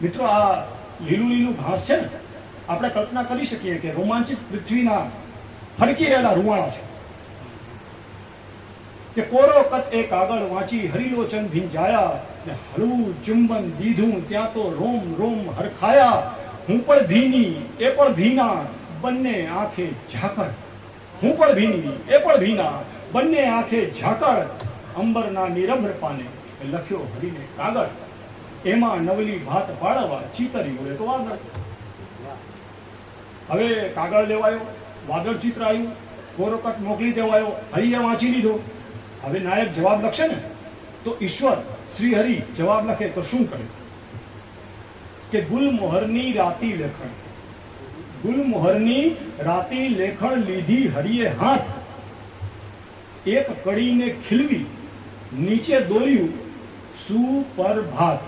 મિત્રો, આ લીલું લીલું ઘાસ છે ને, આપણે કલ્પના કરી શકીએ કે રોમાંચિત પૃથ્વીના ફરકી રહેલા રૂવાણા છે. કે કોરો કટ એ કાગળ વાંચી હરિલોચન ભીંજાયા, ને હળવું ચુંબન દીધું ત્યાં તો રોમ રોમ હરખાયા. હું પણ ભીની એ પણ ભીના, બંને આંખે ઝાકળ. હું પણ ભીની એ પણ ભીના, બંને આંખે ઝાકળ. અંબરના નિરભ્ર પાને લખ્યો હરીને કાગળ, એમાં નવલી ભાત પાડવા ચિતર્યું એક વાદળ. હવે કાગળ લેવાયો, વાદળ ચિત્ર આવ્યું, કોરો કટ મોકલી દેવાયો, હરિએ વાંચી લીધો. હવે નાયક જવાબ લખશે ને, તો ઈશ્વર શ્રી હરિ જવાબ લખે તો શું કરે કે ગુલમોહરની રાતી લેખણ, ગુલમોહરની રાતી લેખણ લીધી હરિએ હાથ, એક કડીને ખીલવી નીચે દોર્યું સુપ્રભાત.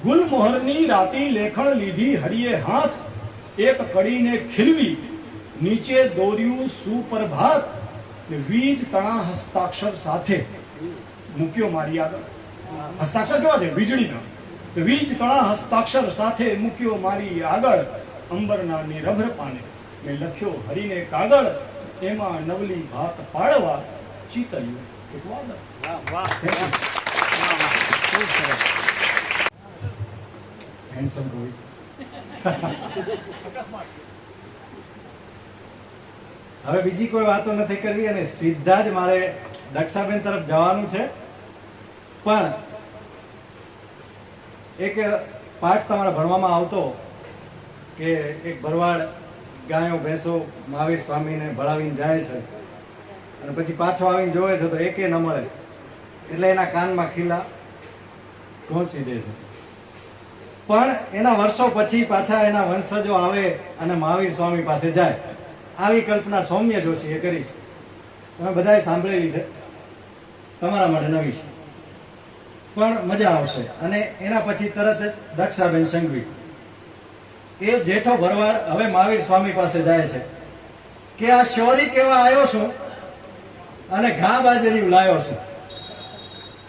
ગુલમોહરની રાતી લેખણ લીધી હરિએ હાથ, એક કડીને ખીલવી નીચે દોર્યું સુપ્રભાત. વીજ તણા હસ્તાક્ષર સાથે મૂક્યો મારી આગળ. હસ્તાક્ષર કેવા છે? વીજળીના. વીજ તણા હસ્તાક્ષર સાથે મૂક્યો મારી આગળ. અંબરના નિરભ્ર પાને મેં લખ્યો હરીને કાગળ, એમાં નવલી ભાત પાડવા ચિતર્યું એક વાદળ. Handsome boy. હવે બીજી કોઈ વાતો નથી કરવી અને સીધા જ મારે દક્ષાબેન તરફ જવાનું છે. પણ એક પાઠ તમારા ભણવામાં આવતો કે એક ભરવાડ ગાયો ભેંસો મહાવીર સ્વામીને ભળાવીને જાય છે અને પછી પાછો આવીને જોવે છે તો એકે ન મળે, એટલે એના કાનમાં ખીલા ઘોંસી દે છે. પણ એના વર્ષો પછી પાછા એના વંશજો આવે અને મહાવીર સ્વામી પાસે જાય. આવી કલ્પના સૌમ્ય જોશીએ કરી છે, તમે બધાએ સાંભળેલી છે, તમારા માટે નવી છે, પણ મજા આવશે. અને એના પછી તરત જ દક્ષાબેન સંઘવી એ જેઠો ભરવાડ હવે મહાવીર સ્વામી પાસે જાય છે કે આ શૌરી કેવા આવ્યો છું અને ઘા બાજરીયું લાયો છું.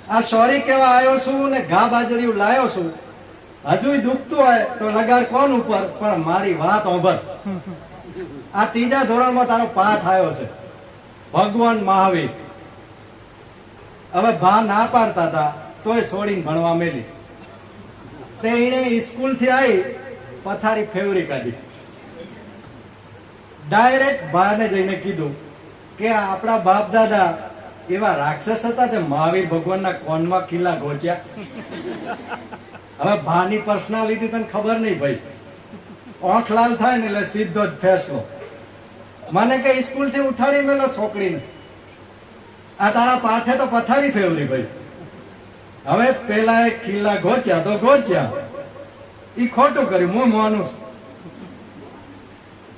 આ શૌરી કેવા આવ્યો છું ને ઘા બાજરીયું લાયો છું. હજુય દુખતું હોય તો લગાડ કોણ ઉપર, પણ મારી વાત ઓભર. આ ત્રીજા ધોરણમાં તારો પાઠ આવ્યો છે, ભગવાન મહાવીર. હવે ભા ના પાડતા હતા તોય છોડીને ભણવા મેલી. તે એને સ્કૂલ થી આવી પથારી ફેવરી કાઢી. ડાયરેક્ટ ભાને જઈને કીધું કે આપણા બાપ દાદા એવા રાક્ષસ હતા તે મહાવીર ભગવાનના કોનમાં કિલ્લા ઘોચ્યા. હવે ભાની પર્સનાલિટી તને ખબર નહીં ભાઈ, ઓંખ લાલ થાય ને એટલે સીધો જ ફેસલો. મને કે સ્કૂલ થી ઉઠાડી મેલો છોકરીને, આ તારા પાઠે તો પથારી ફેવરી ભાઈ. હવે પેલા એક કિલ્લા ઘોચ્યા તો ઘોચ્યા, ઈ ખોટું કર્યું, હું માનું છું.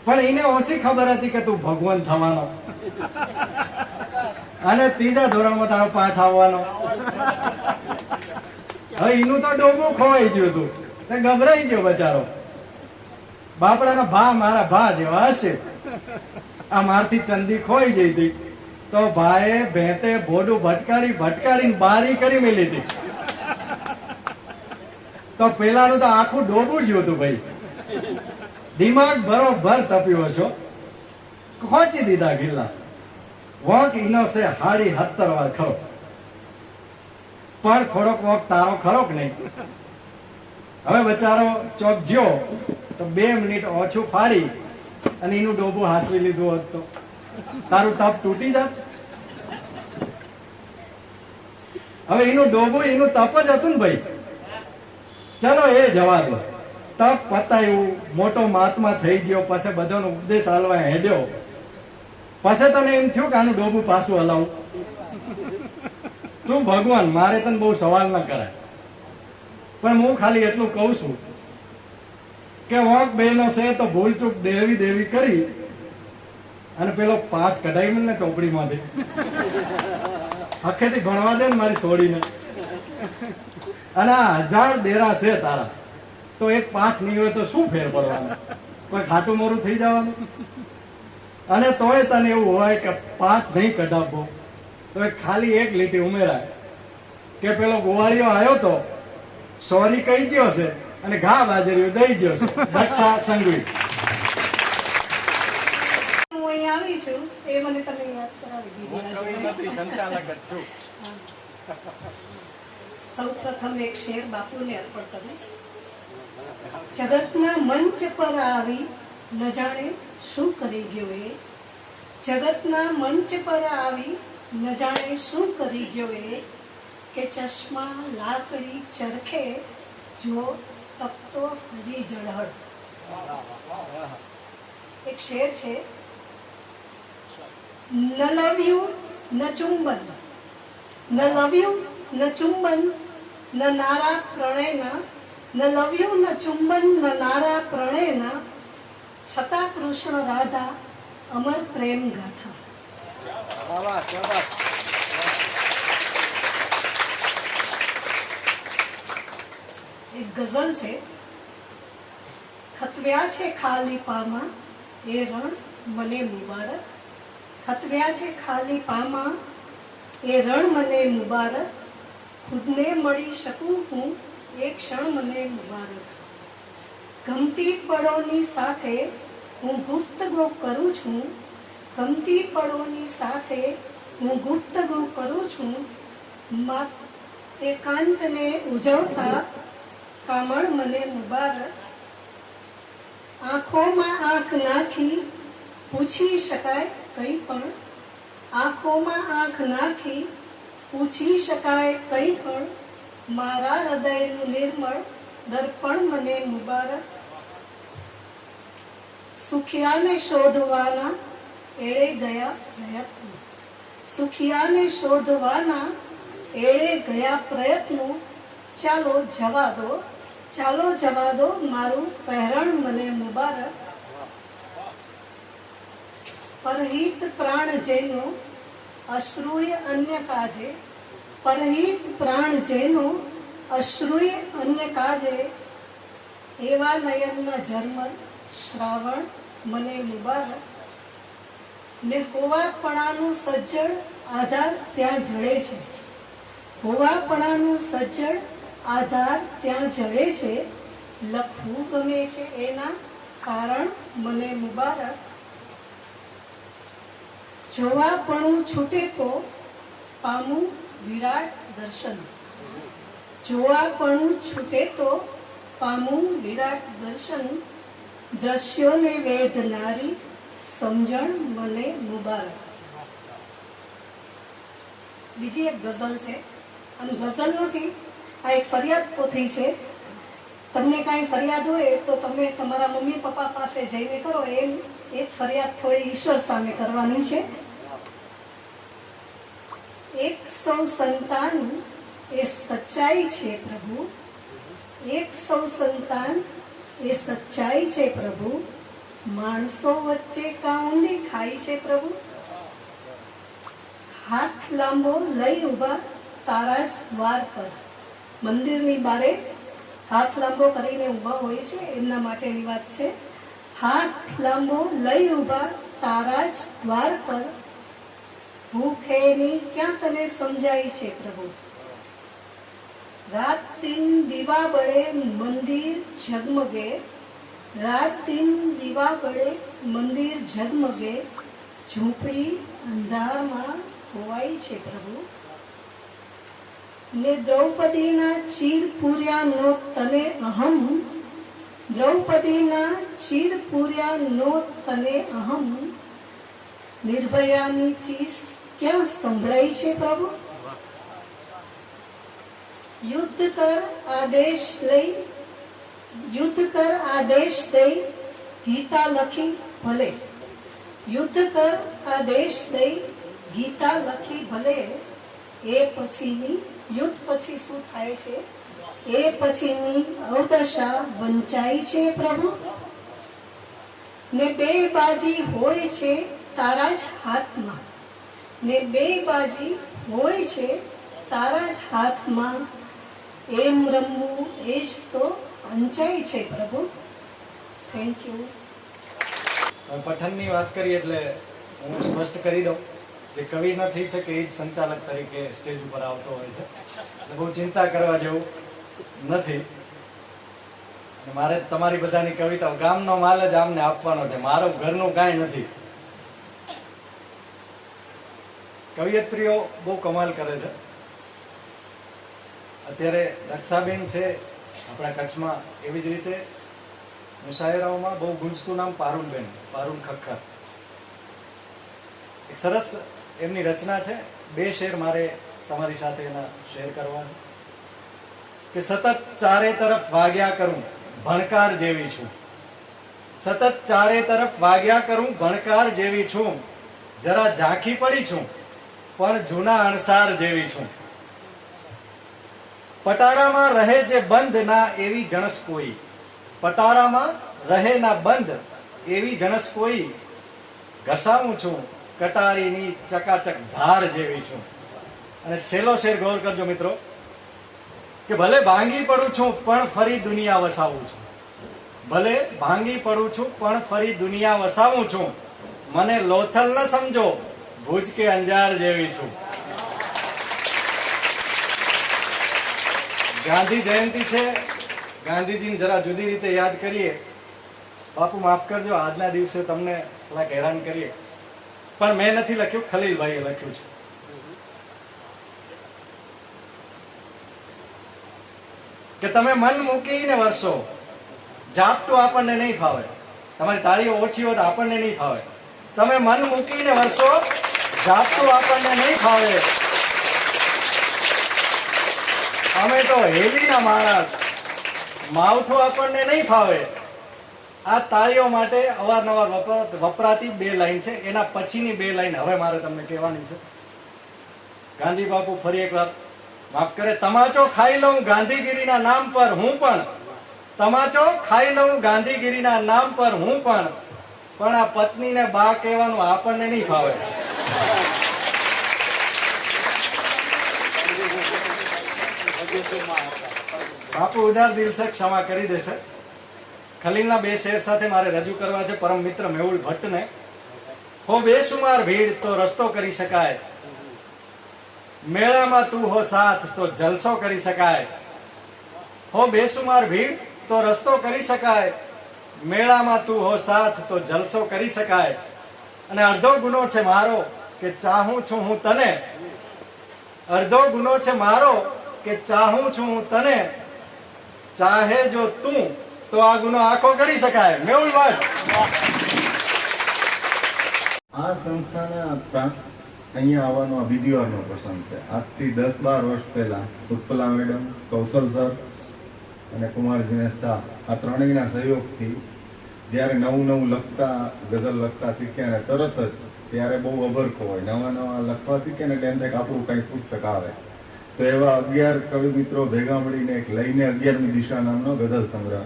પણ એને ઓછી ખબર હતી કે તું ભગવાન થવાનો અને ત્રીજા ધોરણમાં તારો પાઠ આવવાનો. હવે એનું તો ડોબું ખોવાઈ ગયું હતું, તે ગભરાઈ ગયો બચારો. બાપડાના ભા મારા ભા જેવા હશે. આ મારથી ચંદી ખોઈ જઈ હતી તો ભાઈએ ભેંતે ભોડું ભટકાડીને બારી કરી મેલી હતી. તો પેલાનું તો આખું ડોબું જ હતું ભાઈ. દિમાગ બરોબર તપ્યું હશો, ખોચી દીધા ગિલ્લા. વોક ઈનો છે 17.5 વાર ખરો, પણ થોડોક વોક તારો ખરો કે નહીં. હવે બચારો ચોક જ્યો તો 2 મિનિટ ઓછું ફાડી અને એનું ડોબું હાંસવી લીધું હોત તો તારું તપ તૂટી જાત. હવે એનું ડોબું એનું તપ જ હતું ને ભાઈ. ચલો એ જવા દો, તપ પતાયું, મોટો મહાત્મા થઈ ગયો, પછી બધાનો ઉપદેશ હાલવા હેડ્યો, પછી તને એમ થયું કે આનું ડોબું પાછું હલાવું. તું ભગવાન, મારે તને બહુ સવાલ ન કરાય, પણ હું ખાલી એટલું કહું છું કે વોક બેનો છે તો ભૂલચૂક દેવી કરી અને પેલો પાઠ કઢાઈ ને ચોપડીમાંથી હખેથી ભણવા દે ને મારી છોડીને. અને આ 1000 દેરા છે તારા, તો એક પાઠ નહીં હોય તો શું ફેર પડવાનો? કોઈ ખાટું મોરું થઈ જવાનું? અને તોય તને એવું હોય કે પાઠ નહીં કઢાવવો, તો એક ખાલી એક લીટી ઉમેરાય કે પેલો ગોવાળિયો આવ્યો તો, સોરી કહી ગયો છે અને ઘા બાજરીઓ દઈ ગયો છે. દક્ષા સંઘવી. હું અહીં આવી છું એ મને તમે યાદ કરાવી હું કવિ દીધી. નથી, સંચાલક જ છું. સૌ પ્રથમ એક શેર બાપુને અર્પણ કરીશ. જગતના મંચ પર આવી ન જાણે શું કરી ગયો એ, જગતના મંચ પર આવી ન જાણે શું કરી ગયો એ, કે ચશ્મા લાકડી ચરખે જો તપતો હજી જળહળ. એક શેર છે. ન લવ્યું ન ચુંબન, ન લવ્યું ન ચુંબન ન નારા પ્રણયના, ન લવ્યું ન ચુંબન ન નારા પ્રણયના, છતાં કૃષ્ણ રાધા અમર પ્રેમ ગાથા. એક ગઝલ છે. ખતવ્યા છે ખાલી પામાં એ રણ મને મુબારક, ખતવ્યા છે ખાલી પામાં એ રણ મને મુબારક, ખુદને મળી શકું હું એક ક્ષણ મને મુબારક. ગમતી પળોની સાથે હું ગુફ્તગો કરું છું, ગમતી પળોની સાથે હું ગુફ્તગો કરું છું, એકાંતને ઉજવતા કામળ મને મુબારક. આંખોમાં આંખ નાખી પૂછી શકાય કંઈ પણ, આંખોમાં આંખ નાખી પૂછી શકાય કંઈ પણ, મારા હૃદયનું નિર્મળ દર્પણ મને મુબારક. સુખિયાને શોધવાના એળે ગયા પ્રયત્નો, સુખિયાને શોધવાના એળે ગયા પ્રયત્નો, ચાલો જવા દો, ચાલો જવા દો મારું પહેરણ મને મુબારક. પરહિત પ્રાણ જેનો અશ્રુય અન્ય કાજે, પરહિત પ્રાણ જેનો અશ્રુય અન્ય કાજે, એવા નયનના ઝરમર શ્રાવણ મને મુબારક. ને હોવાપણાનું સજ્જડ આધાર ત્યાં જળે છે, હોવાપણાનું સજ્જડ આધાર ત્યાં જળે છે, લખવું ગમે છે એના કારણ મને મુબારક. જોવાપણું છૂટે તો પામું વિરાટ દર્શન, જોવાપણું છૂટે તો પામું વિરાટ દર્શન, દ્રશ્યોને વેધનારી સમજણ મને મુબારક. બીજી એક ગઝલ છે, અને ગઝલ નથી, આ એક ફરિયાદ પોથી છે. તમને કાંઈ ફરિયાદ હોય તો તમે તમારા મમ્મી પપ્પા પાસે જઈને કરો, એમ એક ફરિયાદ થોડી ઈશ્વર સામે કરવાની છે. એક સૌ સંતાન એ સચ્ચાઈ છે પ્રભુ, એક સૌ સંતાન એ સચ્ચાઈ છે પ્રભુ, માણસો વચ્ચે કાઉન્ડી ખાય છે પ્રભુ. હાથ લાંબો લઈ ઉભા તારા જ દ્વાર પર, મંદિરની બારે હાથ લાંબો કરીને ઊભા હોય છે એમના માટેની વાત છે. હાથ લાંબો લઈ ઉભા તારા જ દ્વાર પર, ભૂખેની ક્યાં તને સમજાય છે પ્રભુ. રાત દિન દીવા બળે મંદિર ઝગમગે, રાત દિન દીવા બળે મંદિર ઝગમગે, ઝૂંપડી અંધારમાં ખોવાઈ છે પ્રભુ. ને દ્રૌપદીના ચીર પૂર્યાનો તને અહમ, દ્રૌપદીના ચીર પૂર્યાનો તને અહમ, નિર્ભયાની ચીસ ક્યાં સંભળાય છે પ્રભુ. યુદ્ધ કર આદેશ લઈ, યુદ્ધ કર આદેશ દઈ ગીતા લખી ભલે, યુદ્ધ કર આદેશ દઈ ગીતા લખી ભલે, એ પછીની યુદ્ધ પછી શું થાય છે, એ પછીની અવદશા વંચાય છે પ્રભુ. ને બે બાજી હોય છે તારા જ હાથમાં, ને બે બાજી હોય છે તારા જ હાથમાં, એમ રમવું એ જ તો અંચાઈ છે પ્રભુ. Thank you. પઠનની વાત કરી એટલે હું સ્પષ્ટ કરી દઉં, જે કવિ ન થઈ શકે એ જ સંચાલક તરીકે સ્ટેજ ઉપર આવતો હોય છે, એટલે બહુ ચિંતા કરવા જેવું નથી. મારે તમારી બધાની કવિતાઓ ગામનો માલ જ આમને આપવાનો છે, મારું ઘરનું કાંઈ નથી. કવિયત્રીઓ બહુ કમાલ કરે છે. અત્યારે દક્ષાબેન છે આપણા કચ્છમાં, એવી જ રીતે મુશાયરાઓમાં બહુ ગુંજતું નામ પારુલબેન, પારુલ ખક્કર. એક સરસ એમની રચના છે, 2 શેર મારે તમારી સાથે એના શેર કરવા કે સતત ચારે તરફ વાગ્યા કરું ભણકાર જેવી છું, સતત ચારે તરફ વાગ્યા કરું ભણકાર જેવી છું, જરા ઝાંખી પડી છું પણ જૂના અણસાર જેવી છું, પટારામાં રહે જે બંધ ના એવી જણસ કોઈ, પટારામાં રહે ના બંધ એવી જણસ કોઈ, ઘસાવું છું કટારીની ચકાચક ધાર જેવી છું. અને છેલ્લો શેર ગૌર કરજો મિત્રો, કે ભલે ભાંગી પડું છું પણ ફરી દુનિયા વસાવું છું, ભલે ભાંગી પડું છું પણ ફરી દુનિયા વસાવું છું, મને લોથલ ન સમજો ભુજ કે અંજાર જેવી છું. ગાંધી જયંતિ છે, ગાંધીજીને જરા જુદી રીતે યાદ કરીએ. બાપુ માફ કરજો, આજના દિવસે તમને થોડાક હેરાન કરીએ, પણ મેં નથી લખ્યું, ખલીલભાઈએ લખ્યું છે. કે તમે મન મૂકીને વરસો, ઝાપટું આપણને નહીં ફાવે. તમારી તાળીઓ ઓછી હોય તો આપણને નહીં ફાવે. તમે મન મૂકીને વરસો, ઝાપટું આપણને નહીં ફાવે. અમે તો હેલીના માણસ, માવઠું આપણને નહીં ફાવે. આ તાળીઓ માટે અવારનવાર વપરાતી 2 લાઈન છે. એના પછીની 2 લાઈન હવે મારે તમને કહેવાની છે. ગાંધી બાપુ ફરી એક વાર માફ કરે, તમાચો ખાઈ લઉં ગાંધીગીરીના નામ પર હું પણ, તમાચો ખાઈ લઉં ગાંધીગીરીના નામ પર હું પણ આ પત્નીને બા કહેવાનું આપણને નહીં ફાવે. બાપુ ઉદાર દિલ છે, ક્ષમા કરી દેશે. ખલીલના 2 શેર સાથે મારે રજૂ કરવા છે પરમ મિત્ર મેહુલ ભટ્ટને. હો બેસુમાર ભીડ તો રસ્તો કરી શકાય, મેળામાં તું હો સાથ તો જલસો કરી શકાય. હો બેસુમાર ભીડ તો રસ્તો કરી શકાય, મેળામાં તું હો સાથ તો જલસો કરી શકાય. અને અડધો ગુનો છે મારો કે ચાહું છું હું તને, અડધો ગુનો છે મારો કે ચાહું છું હું તને, ચાહે જો તું તો આ ગુનો આખો કરી શકાય. મેહુલ ભટ્ટ. આ સંસ્થાના અહીંયા આવવાનો આ બીજી વારનો પ્રસંગ છે. આજથી 10-12 વર્ષ પહેલા ઉત્પલા મેડમ, કૌશલ સર અને કુમાર દિનેશ શાહ, આ ત્રણેયના સહયોગથી જ્યારે નવું લખતા, ગઝલ લખતા શીખ્યા ને તરત જ ત્યારે બહુ અભરખો હોય, નવા લખવા શીખ્યા ને એટલે એમ થાય કે આપણું કંઈક પુસ્તક આવે. તો એવા 11 કવિ મિત્રો ભેગા મળીને એક લઈને 11મી દિશા નામનો ગઝલ સંગ્રહ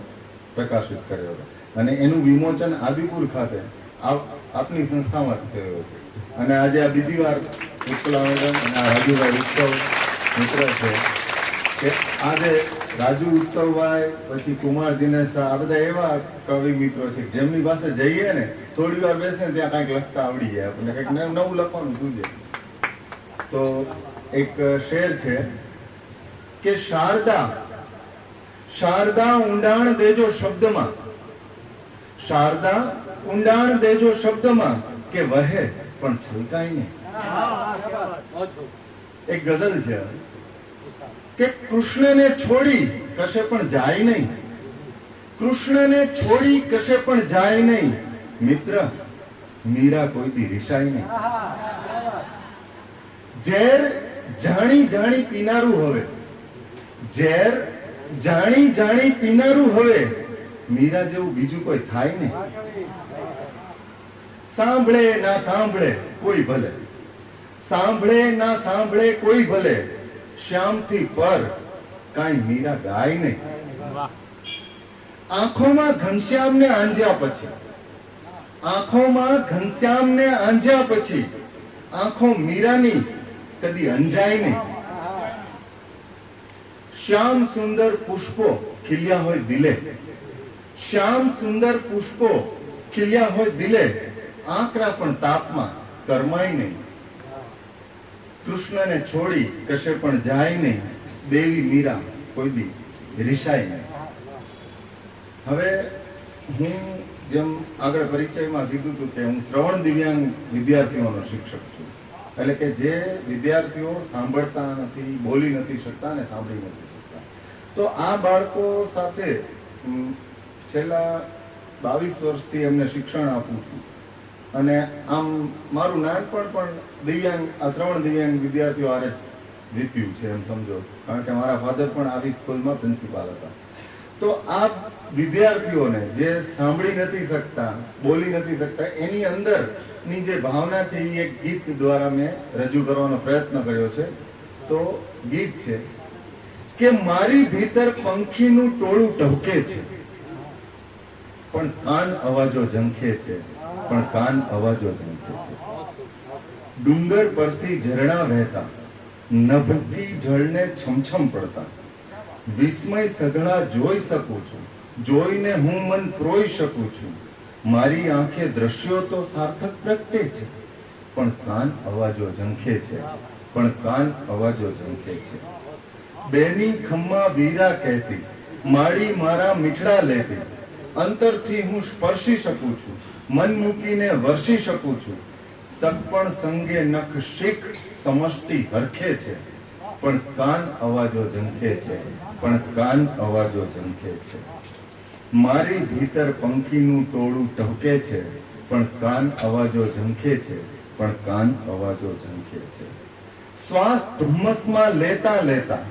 પ્રકાશિત કર્યો હતો. અને એનું વિમોચન આદિપુર ખાતે આપની સંસ્થામાં જ થયું હતું. અને આજે આ બીજી વાર ઉત્પલા મેડમ અને આ રાજુભાઈ ઉત્સવ મિત્ર છે કે આજે રાજુ ઉત્સવભાઈ, પછી કુમાર દિનેશ, આ બધા એવા કવિ મિત્રો છે જેમની પાસે જઈએ ને થોડી વાર બેસે ને ત્યાં કંઈક લખતા આવડી જાય, આપણને કંઈક નવું લખવાનું સૂઝે. તો એક શેર છે કે શારદા ઊંડાણ દેજો શબ્દમાં, શારદા ઊંડાણ દેજો શબ્દમાં, કે વહે પણ છલકાય નહીં. એક ગઝલ છે કે કૃષ્ણને છોડી કશે પણ જાય નહીં, કૃષ્ણને છોડી કશે પણ જાય નહીં, મિત્ર મીરા કોઈથી રિસાય નહીં. ઝેર જાણી પીનારું હવે, ઝેર જાણી પીનારું હવે, મીરા જેવું બીજું કોઈ થાય નહીં. સાંભળે ના સાંભળે કોઈ ભલે, સાંભળે ના સાંભળે કોઈ ભલે, શ્યામથી પર કાંઈ મીરા ગાય નહીં. આંખોમાં ઘનશ્યામને આંજ્યા પછી, આંખોમાં ઘનશ્યામને આંજ્યા પછી, આંખો મીરાની કદી અંજાય નહીં. શ્યામ સુંદર પુષ્પો ખીલ્યા હોય દિલે, શ્યામ સુંદર પુષ્પો ખીલ્યા હોય દિલે, આંકરા પણ તાપમાં કરમાય નહીં. કૃષ્ણને છોડી કશે પણ જાય નહીં, દેવી મીરા કોઈ દી રિસાય નહીં. હવે હું જેમ આગળ પરિચયમાં કીધું હતું કે હું શ્રવણ દિવ્યાંગ વિદ્યાર્થીઓનો શિક્ષક છું. એટલે કે જે વિદ્યાર્થીઓ સાંભળતા નથી, બોલી નથી શકતા અને સાંભળી નથી શકતા. તો આ બાળકો સાથે છેલ્લા 22 વર્ષથી એમને શિક્ષણ આપું છું. અને આમ મારું નાનપણ પણ દિવ્યાંગ શ્રવણ દિવ્યાંગ વિદ્યાર્થીઓ હારે વીત્યું છે એમ સમજો, કારણ કે મારા ફાધર પણ આવી સ્કૂલમાં પ્રિન્સિપાલ હતા. તો આ વિદ્યાર્થીઓને જે સાંભળી નથી શકતા, બોલી નથી શકતા, એની અંદરની જે ભાવના છે એ એક ગીત દ્વારા મેં રજૂ કરવાનો પ્રયત્ન કર્યો છે. તો ગીત છે કે મારી ભીતર પંખીનું ટોળું ટહુકે છે, પણ કાન અવાજો ઝંખે છે, પણ કાન અવાજો ઝંખે છે. ડુંગર પરથી ઝરણા વહેતા, નભથી જળને છમછમ પડતા, વિસ્મય સઘળા જોઈ શકું છું, જોઈને હું મન પ્રોઈ શકું છું. મારી આંખે દ્રશ્યો તો સાર્થક પ્રગટે છે, પણ કાન અવાજો ઝંખે છે, પણ કાન અવાજો ઝંખે છે. બેની ખમ્મા વીરા કહેતી, માડી મારા મીઠડા લેતી, અંતરથી હું સ્પર્શી શકું છું, મન મૂકીને વર્ષી શકું છું. સગપણ સંગે નખ શીખ સમષ્ટિ હરખે છે, પણ કાન અવાજો ઝંખે છે, પણ કાન અવાજો ઝંખે છે. મારી ભીતર પંખીનું ટોળું ટહુકે છે, પણ કાન અવાજો ઝંખે છે, પણ કાન અવાજો ઝંખે છે. શ્વાસ ધુમ્મસમાં લેતા લેતા,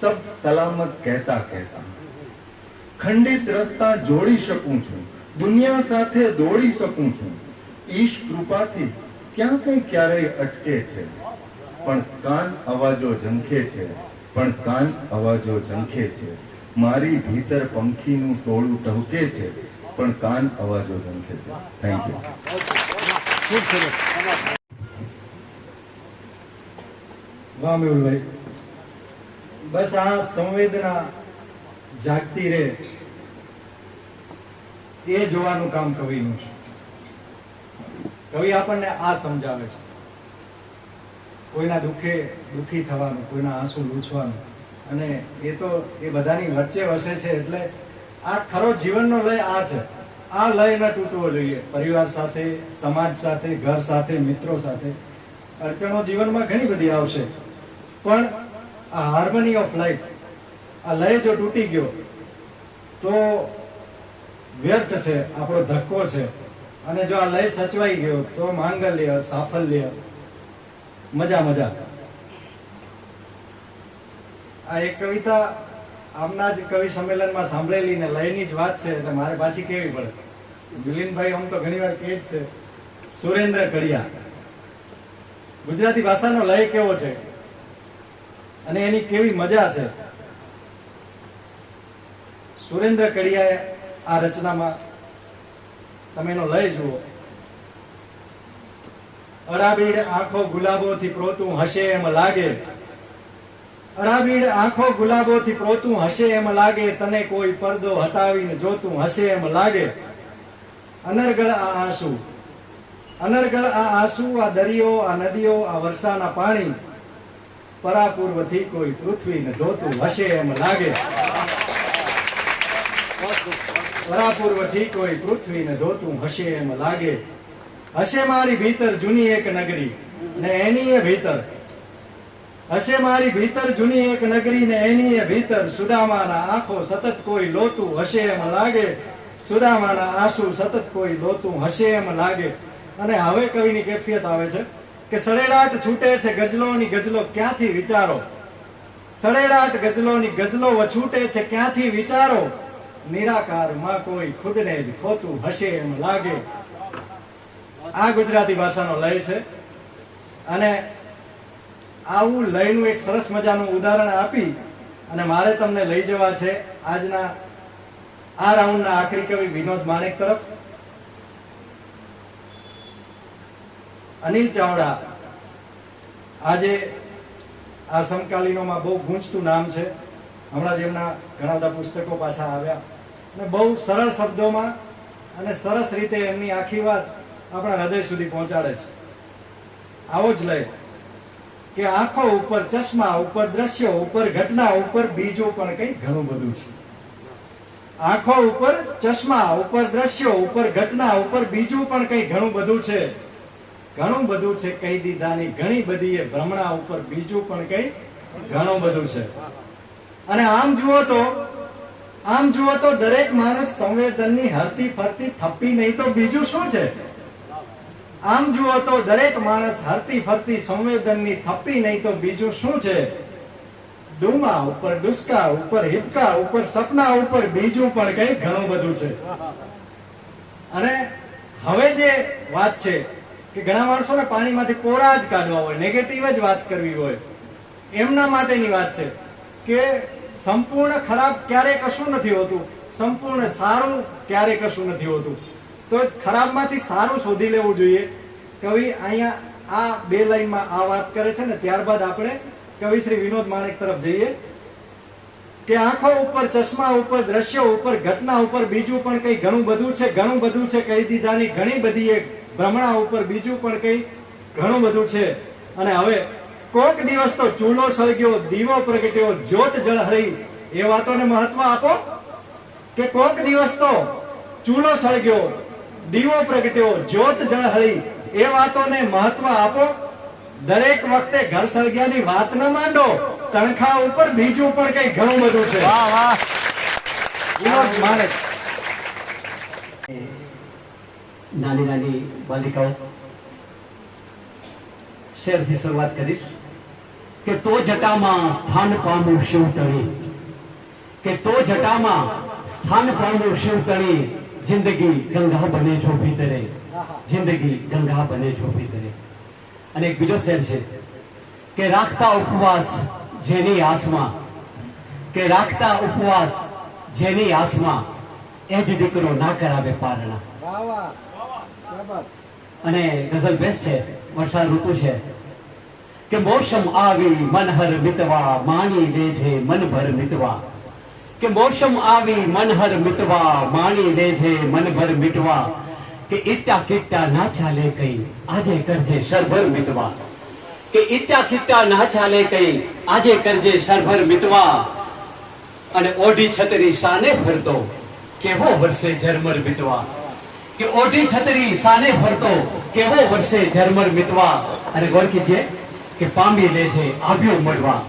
સબ સલામત કહેતા કહેતા, ખંડિત રસ્તા જોડી શકું છું, દુનિયા સાથે દોડી શકું છું. ઈશ કૃપાથી ક્યાં કઈ ક્યારેય અટકે છે, પણ કાન અવાજો ઝંખે છે, પણ કાન અવાજો ઝંખે છે. મારી ભીતર પંખીનું ટોળું ટહુકે છે, પણ કાન અવાજો ઝંખે છે. Thank you. વાહ મેહુલભાઈ, બસ આ સંવેદના જાગતી રહે એ જોવાનું કામ કવિનું છે. કવિ આપણને આ સમજાવે છે, કોઈના દુઃખે દુઃખી થવાનું, કોઈના આંસુ લૂછવાનું, અને એ તો એ બધાની વચ્ચે વસે છે. એટલે આ ખરો જીવનનો લય આ છે. આ લય ન તૂટવો જોઈએ. પરિવાર સાથે, સમાજ સાથે, ઘર સાથે, મિત્રો સાથે. અડચણો જીવનમાં ઘણી બધી આવશે, પણ આ હાર્મની ઓફ લાઈફ, આ લય જો તૂટી ગયો તો વ્યર્થ છે, આપણો ધક્કો છે. અને જો આ લય સચવાઈ ગયો તો માંગલ્ય, સાફલ્ય, મજા મજા. આ એક કવિતા આમના જ કવિ સંમેલનમાં સાંભળેલી ને લયની જ વાત છે, એટલે મારે પાછી કેવી પડે. મિલિંદભાઈ આમ તો ઘણી વાર કહે જ છે, સુરેન્દ્ર કડિયા. ગુજરાતી ભાષાનો લય કેવો છે અને એની કેવી મજા છે. સુરેન્દ્ર કડિયાએ આ રચનામાં તમે એનો લય જુઓ. અડાબીડ આંખો ગુલાબોથી પ્રોતું હશે એમ લાગે, અડાબીડ આંખો ગુલાબોથી પ્રોતું હશે એમ લાગે, તને કોઈ પડદો હટાવીને જોતું હશે એમ લાગે. અનર્ગળ આ આંસુ, અનર્ગળ આ આંસુ, આ દરિયો, આ નદીઓ, આ વર્ષાના પાણી, પરાપૂર્વથી કોઈ પૃથ્વીને ધોતું હશે એમ લાગે. પરાપૂર્વથી કોઈ પૃથ્વીને ધોતું હશે એમ લાગે. હશે મારી ભીતર જૂની એક નગરી ને એની એ ભીતર, હશે મારી ભીતર જૂની એક નગરી ને એની એ ભીતર, સુદામાના આંખો સતત કોઈ લોતું હશે એમ લાગે, સુદામાના આંસુ સતત કોઈ લોતું હશે એમ લાગે. અને હવે કવિની કેફિયત આવે છે કે સડેડાટ છૂટે છે ગઝલોની ગઝલો ક્યાંથી વિચારો, સડેડાટ ગઝલોની ગઝલો વછૂટે છે ક્યાંથી વિચારો, નિરાકારમાં કોઈ ખુદને જ ખોતું હશે એમ લાગે. આ ગુજરાતી ભાષાનો લય છે. અને આવું લયનું એક સરસ મજાનું ઉદાહરણ આપી અને મારે તમને લઈ જવા છે આજના આ રાઉન્ડના આખરી કવિ વિનોદ માણેક તરફ. અનિલ ચાવડા આજે આ સમકાલીનોમાં બહુ ગૂંચતું નામ છે. હમણાં જ એમના ઘણા બધા પુસ્તકો પાછા આવ્યા અને બહુ સરળ શબ્દોમાં અને સરસ રીતે એમની આખી વાત આપણા હૃદય સુધી પહોંચાડે છે. આવો જ લય કે આંખો ઉપર ચશ્મા ઉપર દ્રશ્યો ઉપર ઘટના ઉપર બીજું પણ કંઈ ઘણું બધું છે. આંખો ઉપર ચશ્મા ઉપર દ્રશ્યો ઉપર ઘટના ઉપર બીજું પણ કંઈ ઘણું બધું છે. ઘણું બધું છે કહી દીધાની ઘણી બધી એ ભ્રમણા ઉપર બીજું પણ કંઈ ઘણું બધું છે. અને આમ જુઓ તો દરેક માણસ સંવેદનની હરતી ફરતી થપ્પી નહીં તો બીજું શું છે? આમ જુઓ તો દરેક માણસ હરતી ફરતી સંવેદનની થપ્પી નહીં તો બીજું શું છે? ડુમા ઉપર ડુસકા ઉપર હિપકા ઉપર સપના ઉપર બીજું પણ કંઈ ઘણું બધું છે. અને હવે જે વાત છે કે ઘણા માણસોને પાણીમાંથી કોરા જ કાઢવા હોય, નેગેટિવ જ વાત કરવી હોય, એમના માટેની વાત છે કે સંપૂર્ણ ખરાબ ક્યારે કશું નથી હોતું, સંપૂર્ણ સારું ક્યારે કશું નથી હોતું. તો ખરાબમાંથી સારું શોધી લેવું જોઈએ. કવિ અહીંયા આ બે લાઈનમાં આ વાત કરે છે ને ત્યારબાદ આપણે કવિ શ્રી વિનોદ માણેક તરફ જઈએ કે આંખો ઉપર ચશ્મા ઉપર દ્રશ્યો ઉપર ઘટના ઉપર બીજું પણ કંઈ ઘણું બધું છે. ઘણું બધું છે કહી દીધાની ઘણી બધી એક ભ્રમણા ઉપર બીજું પણ કંઈ ઘણું બધું છે. અને હવે કોક દિવસ તો ચૂલો સળગ્યો દીવો પ્રગટ્યો જ્યોત ઝળહળી એ વાતોને મહત્વ આપો. કે કોક દિવસ તો ચૂલો સળગ્યો દીવો પ્રગટ્યો જ્યોત ઝળહળી એ વાતોને મહત્વ આપો. દરેક વખતે ઘર સળગ્યાની વાત ન માંડો, તણખા ઉપર બીજું પણ કંઈ ઘણું બધું છે. વિનોદ માણેક. નાની નાની બાલિકાઓ શેરથી શરૂઆત કરીશ કે તો જટામાં સ્થાન પામું શિવ તણી, કે તો જટામાં સ્થાન પામું શિવ તણી, જિંદગી ગંગા બને જો ભીતરે, જિંદગી ગંગા બને જો ભીતરે. અને એક બીજો શેર છે કે રાખતા ઉપવાસ જેની આસમાં, કે રાખતા ઉપવાસ જેની આસમાં એ જ દીકરો ના કરાવે પારણા. અને ગઝલ બેસ્ટ છે, વરસાદ ઋતુ છે કે મોસમ આવી મનહર મિતવા, માણી લેજે મનભર મિતવા, કે મોસમ આવી મનહર મિતવા, માણી લેજે મનભર મિટવા, કે ઈટા કિટ્ટા ના ચાલે કઈ આજે કરજે સરભર મિતવા, કે ઈટા કિટ્ટા ના ચાલે કઈ આજે કરજે સરભર મિતવા. અને ઓઢી છતરી સાને ફરતો કેવો વર્ષે ઝરમર મિતવા, કે ઓઢી છતરી સાને ફરતો કેવો વર્ષે ઝરમર મિતવા. અને ગોર કીજીએ કે પામી લેજે આવ્યો મળવા,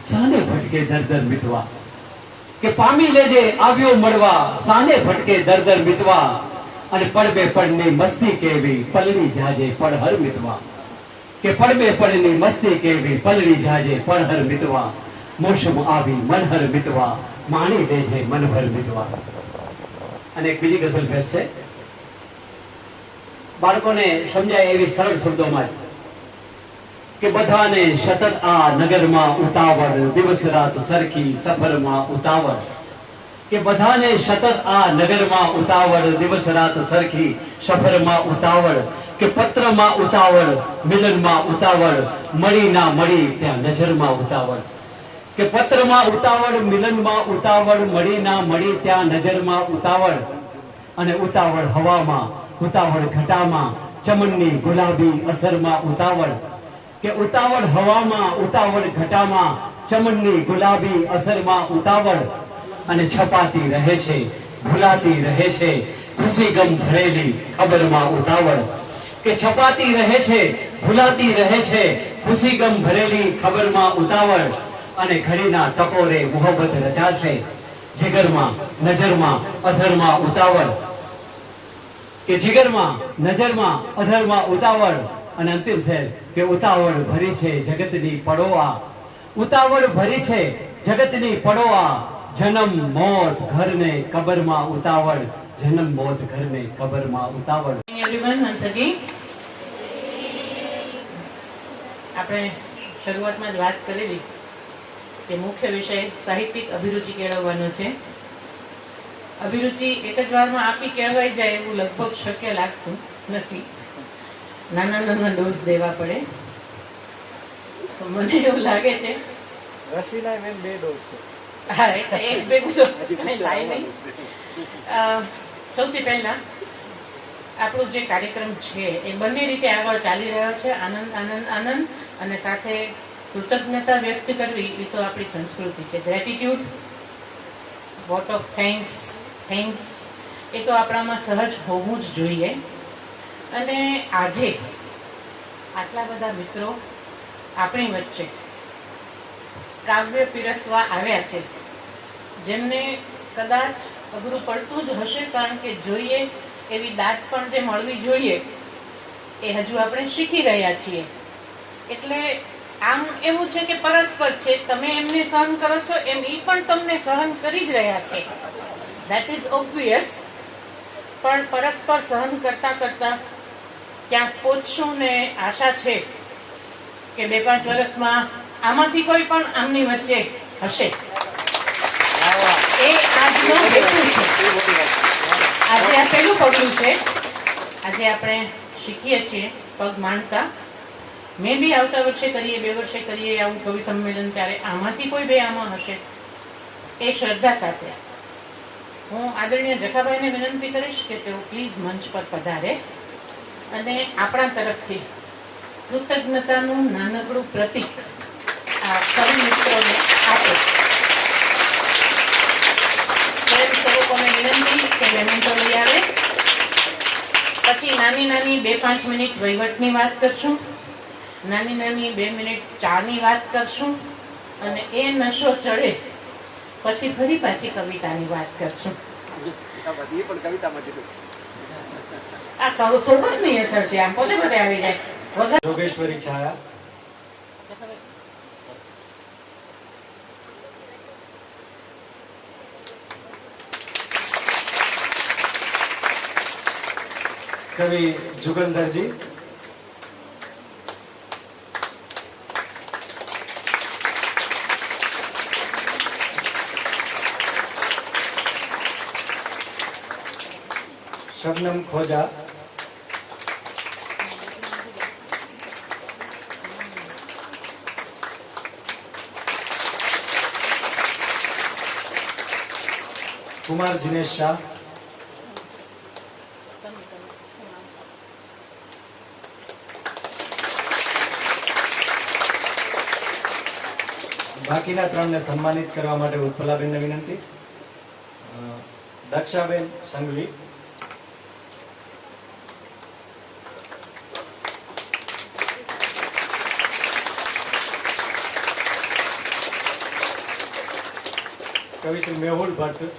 સાને ભટકે દરદર મિતવા, કે પામી લેજે આવ્યો મળવા, સાને ભટકે દરદર મિતવા. અને પડબે પડની મસ્તી કેવી પલળી જાજે પડહર મિતવા, કે પડબે પડની મસ્તી કેવી પલળી જાજે પડહર મિતવા. મોસમ આવી મનહર મિતવા, માણી લેજે મનભર મિતવા. અને એક બીજી ગઝલ બેસ્ટ છે, બાળકોને સમજાય એવી સરળ શબ્દોમાં કે બધાને સતત આ નગરમાં ઉતાવળ, દિવસ રાત સરખી સફરમાં ઉતાવળ, કે બધાને સતત આ નગરમાં ઉતાવળ, દિવસ રાત સરખી સફરમાં ઉતાવળ, કે પત્રમાં ઉતાવળ મિલનમાં ઉતાવળ, મળી ના મળી ત્યાં નજરમાં ઉતાવળ, કે પત્રમાં ઉતાવળ મિલનમાં ઉતાવળ, મળી ના મળી ત્યાં નજરમાં ઉતાવળ. અને ઉતાવળ હવામાં ઉતાવળ ઘટામાં ચમનની ગુલાબી અસરમાં ઉતાવળ, કે ઉતાવળ હવામાં ઉતાવળ ઘટામાં ચમનની ગુલાબી અસરમાં ઉતાવળ. અને છપાતી રહે છે ભૂલાતી રહે છે ખુશી ગમ ભરેલી ખબરમાં ઉતાવળ, કે છપાતી રહે છે ભૂલાતી રહે છે ખુશી ગમ ભરેલી ખબરમાં ઉતાવળ. અને ઘડીના ટકોરે મોહબ્બત રચાશે જીગરમાં નજરમાં અધરમાં ઉતાવળ, કે જીગરમાં નજરમાં અધરમાં ઉતાવળ. અને અંતિમ છે કે ઉતાવળ ભરી છે જગતની પડોઆ, ઉતાવળ ભરી છે જગતની પડોઆ, જન્મ મોત ઘરને કબરમાં ઉતાવળ, જન્મ મોત ઘરને કબરમાં ઉતાવળ. આપણે શરૂઆતમાં જ વાત કરેલી કે મુખ્ય વિષય સાહિત્યિક અભિરુચિ કેળવવાનો છે. અભિરુચિ એક જ વારમાં આખી કેળવાઈ જાય એવું લગભગ શક્ય લાગતું નથી, નાના નાના ડોઝ દેવા પડે. તો મને એવું લાગે છે રસીના મેન 2 ડોઝ છે. હા, એટલે એક ભેગું તો કંઈ થાય નહીં. સૌથી પહેલા આપણો જે કાર્યક્રમ છે એ બંને રીતે આગળ ચાલી રહ્યો છે. આનંદ આનંદ આનંદ અને સાથે કૃતજ્ઞતા વ્યક્ત કરવી એ તો આપણી સંસ્કૃતિ છે. ગ્રેટિટ્યુડ, વોટ ઓફ થેન્ક્સ એ તો આપણામાં સહજ હોવું જ જોઈએ. અને આજે આટલા બધા મિત્રો આપણી વચ્ચે કાવ્ય પીરસવા આવ્યા છે, જેમને કદાચ અઘરું પડતું જ હશે, કારણ કે જોઈએ એવી દાદ પણ જે મળવી જોઈએ એ હજુ આપણે શીખી રહ્યા છીએ. એટલે આમ એવું છે કે પરસ્પર છે, તમે એમને સહન કરો છો એમ એ પણ તમને સહન કરી જ રહ્યા છે. That is obvious. પણ પરસ્પર સહન કરતા કરતા ક્યાંક પહોંચશું ને આશા છે કે 2-5 વર્ષમાં આમાંથી કોઈ પણ આમની વચ્ચે હશે. એ આજનો હેતુ છે. આજે આ પહેલું પગલું છે. આજે આપણે શીખીએ છીએ પગ માંડતા. મે બી આવતા વર્ષે કરીએ, 2 વર્ષે કરીએ આવું કવિ સંમેલન, ત્યારે આમાંથી કોઈ 2 આમાં હશે. એ શ્રદ્ધા સાથે હું આદરણીય જખાભાઈને વિનંતી કરીશ કે તેઓ પ્લીઝ મંચ પર પધારે અને આપણા તરફથી કૃતજ્ઞતાનું નાનકડું પ્રતીક આ કવિ મિત્રોને આપે. સ્વયંસેવકોને વિનંતી કે મેમેન્ટો લઈ આવે. પછી નાની નાની 2-5 મિનિટ વહીવટની વાત કરશું, નાની નાની 2 મિનિટ ચાની વાત કરશું, અને એ નશો ચડે પછી ફરી પાછી કવિતાની વાત કરશું. આ સોબતની અસર છે, આમ પોતે બધે આવી જાય. જોગેશ્વરી છાયા. કવિ જુગંધરજી. શબનમ ખોજા. કુમાર જીનેશ શાહ. બાકીના 3ને સન્માનિત કરવા માટે ઉત્પલાબેનને વિનંતી. દક્ષાબેન સંઘવી. કવિ શ્રી મેહુલ ભટ્ટ.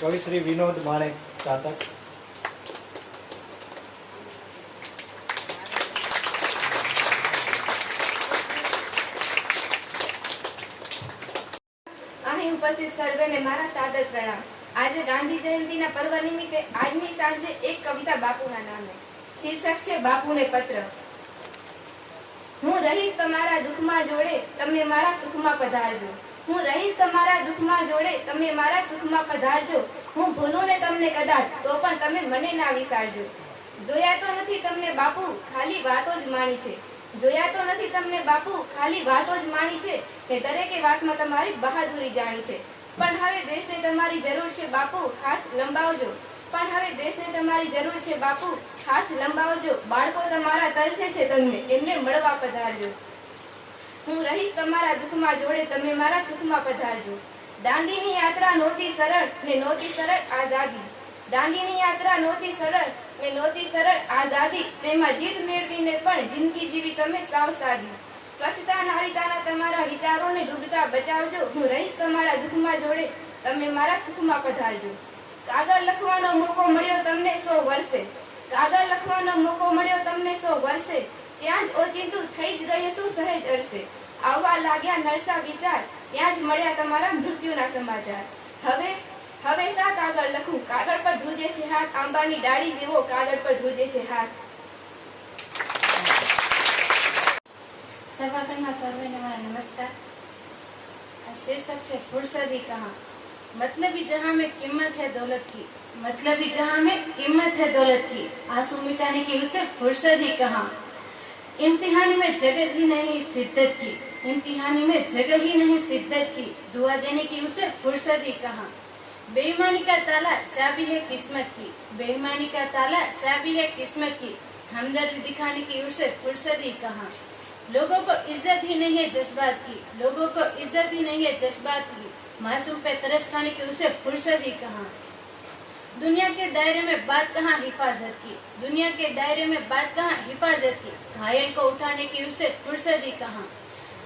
કવિ શ્રી વિનોદ માણેક ચાતક. અહીં ઉપસ્થિત સર્વેને મારા સાદર પ્રણામ. આજે ગાંધી જયંતિના પર્વ નિમિત્તે આજની સાંજે એક કવિતા બાપુના નામે. શીર્ષક છે બાપુને પત્ર. હું રહીશ તમારા દુઃખમાં જોડે, તમે મારા સુખમાં પધારજો. હું રહીશ તમારા દુઃખમાં જોડે, તમે મારા સુખમાં પધારજો. હું ભૂલું ને તમને કદાચ, તો પણ તમે મને ના વિસારજો. જોયા તો નથી તમને બાપુ, ખાલી વાતો જ માણી છે. જોયા તો નથી તમને બાપુ, ખાલી વાતો જ માણી છે. ને દરેકે વાતમાં તમારી બહાદુરી જાણી છે. પણ હવે દેશને તમારી જરૂર છે બાપુ, હાથ લંબાવજો. પણ હવે દેશને તમારી જરૂર છે બાપુ, હાથ લંબાવજો. બાળકો તમારા તરસે છે તમને, એમને મળવા પધારજો. હું રહીશ તમારા દુઃખમાં જોડે, તમે મારા સુખમાં પધારજો. દાંડીની યાત્રા નહોતી સરળ ને નહોતી સરળ આઝાદી. દાંડીની યાત્રા નહોતી સરળ ને નહોતી સરળ આઝાદી. તેમાં જીત મેળવીને પણ જિંદગી જીવી તમે સાવ સાદી. સ્વચ્છતા નારીતાના તમારા વિચારોને ડૂબતા બચાવજો. હું રહીશ તમારા દુઃખમાં જોડે, તમે મારા સુખમાં પધારજો. કાગળ લખવાનો મોકો મળ્યો તમને 100 વર્ષે. કાગળ લખવાનો મોકો મળ્યો તમને 100 વર્ષે. ત્યાં જ ઓચિંતું થઈ જ ગયું શું સહેજ અરસે. આવવા લાગ્યા નરસા વિચાર, ત્યાં જ મળ્યા તમારા મૃત્યુના સમાચાર. હવે શા કાગળ લખું, કાગળ પર ધ્રુજે છે હાથ. આંબાની ડાળી જેવો કાગળ પર ધ્રુજે છે હાથ. સભાખંડમાં સર્વેને મારા નમસ્કાર. આ શીર્ષક છે ફુરસદી કહા. मतलबी जहां में कीमत है दौलत की, मतलबी जहां में कीमत है दौलत की, आंसू मिटाने की उसे फुर्सत ही कहाँ। इम्तिहानी में जगह ही नहीं शिद्दत की, इम्तिहानी में जगह ही नहीं शिद्दत की, दुआ देने की उसे फुर्सत ही कहाँ। बेईमानी का ताला चाबी है किस्मत की, बेईमानी का ताला चाबी है किस्मत की, हमदर्दी दिखाने की उसे फुर्सत ही कहाँ। लोगों को इज्जत ही नहीं है जज्बात की, लोगों को इज्जत ही नहीं है जज्बात की, मासूम पे तरस खाने की उसे फुर्सत ही कहाँ। दुनिया के दायरे में बात कहाँ हिफाजत की, दुनिया के दायरे में बात कहाँ हिफाजत की, घायल को उठाने की उसे फुर्सत ही कहाँ।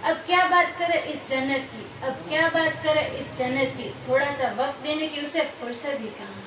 अब क्या बात करे इस जन्नत की, अब क्या बात करे इस जन्नत की, थोड़ा सा वक्त देने की उसे फुर्सत ही कहाँ।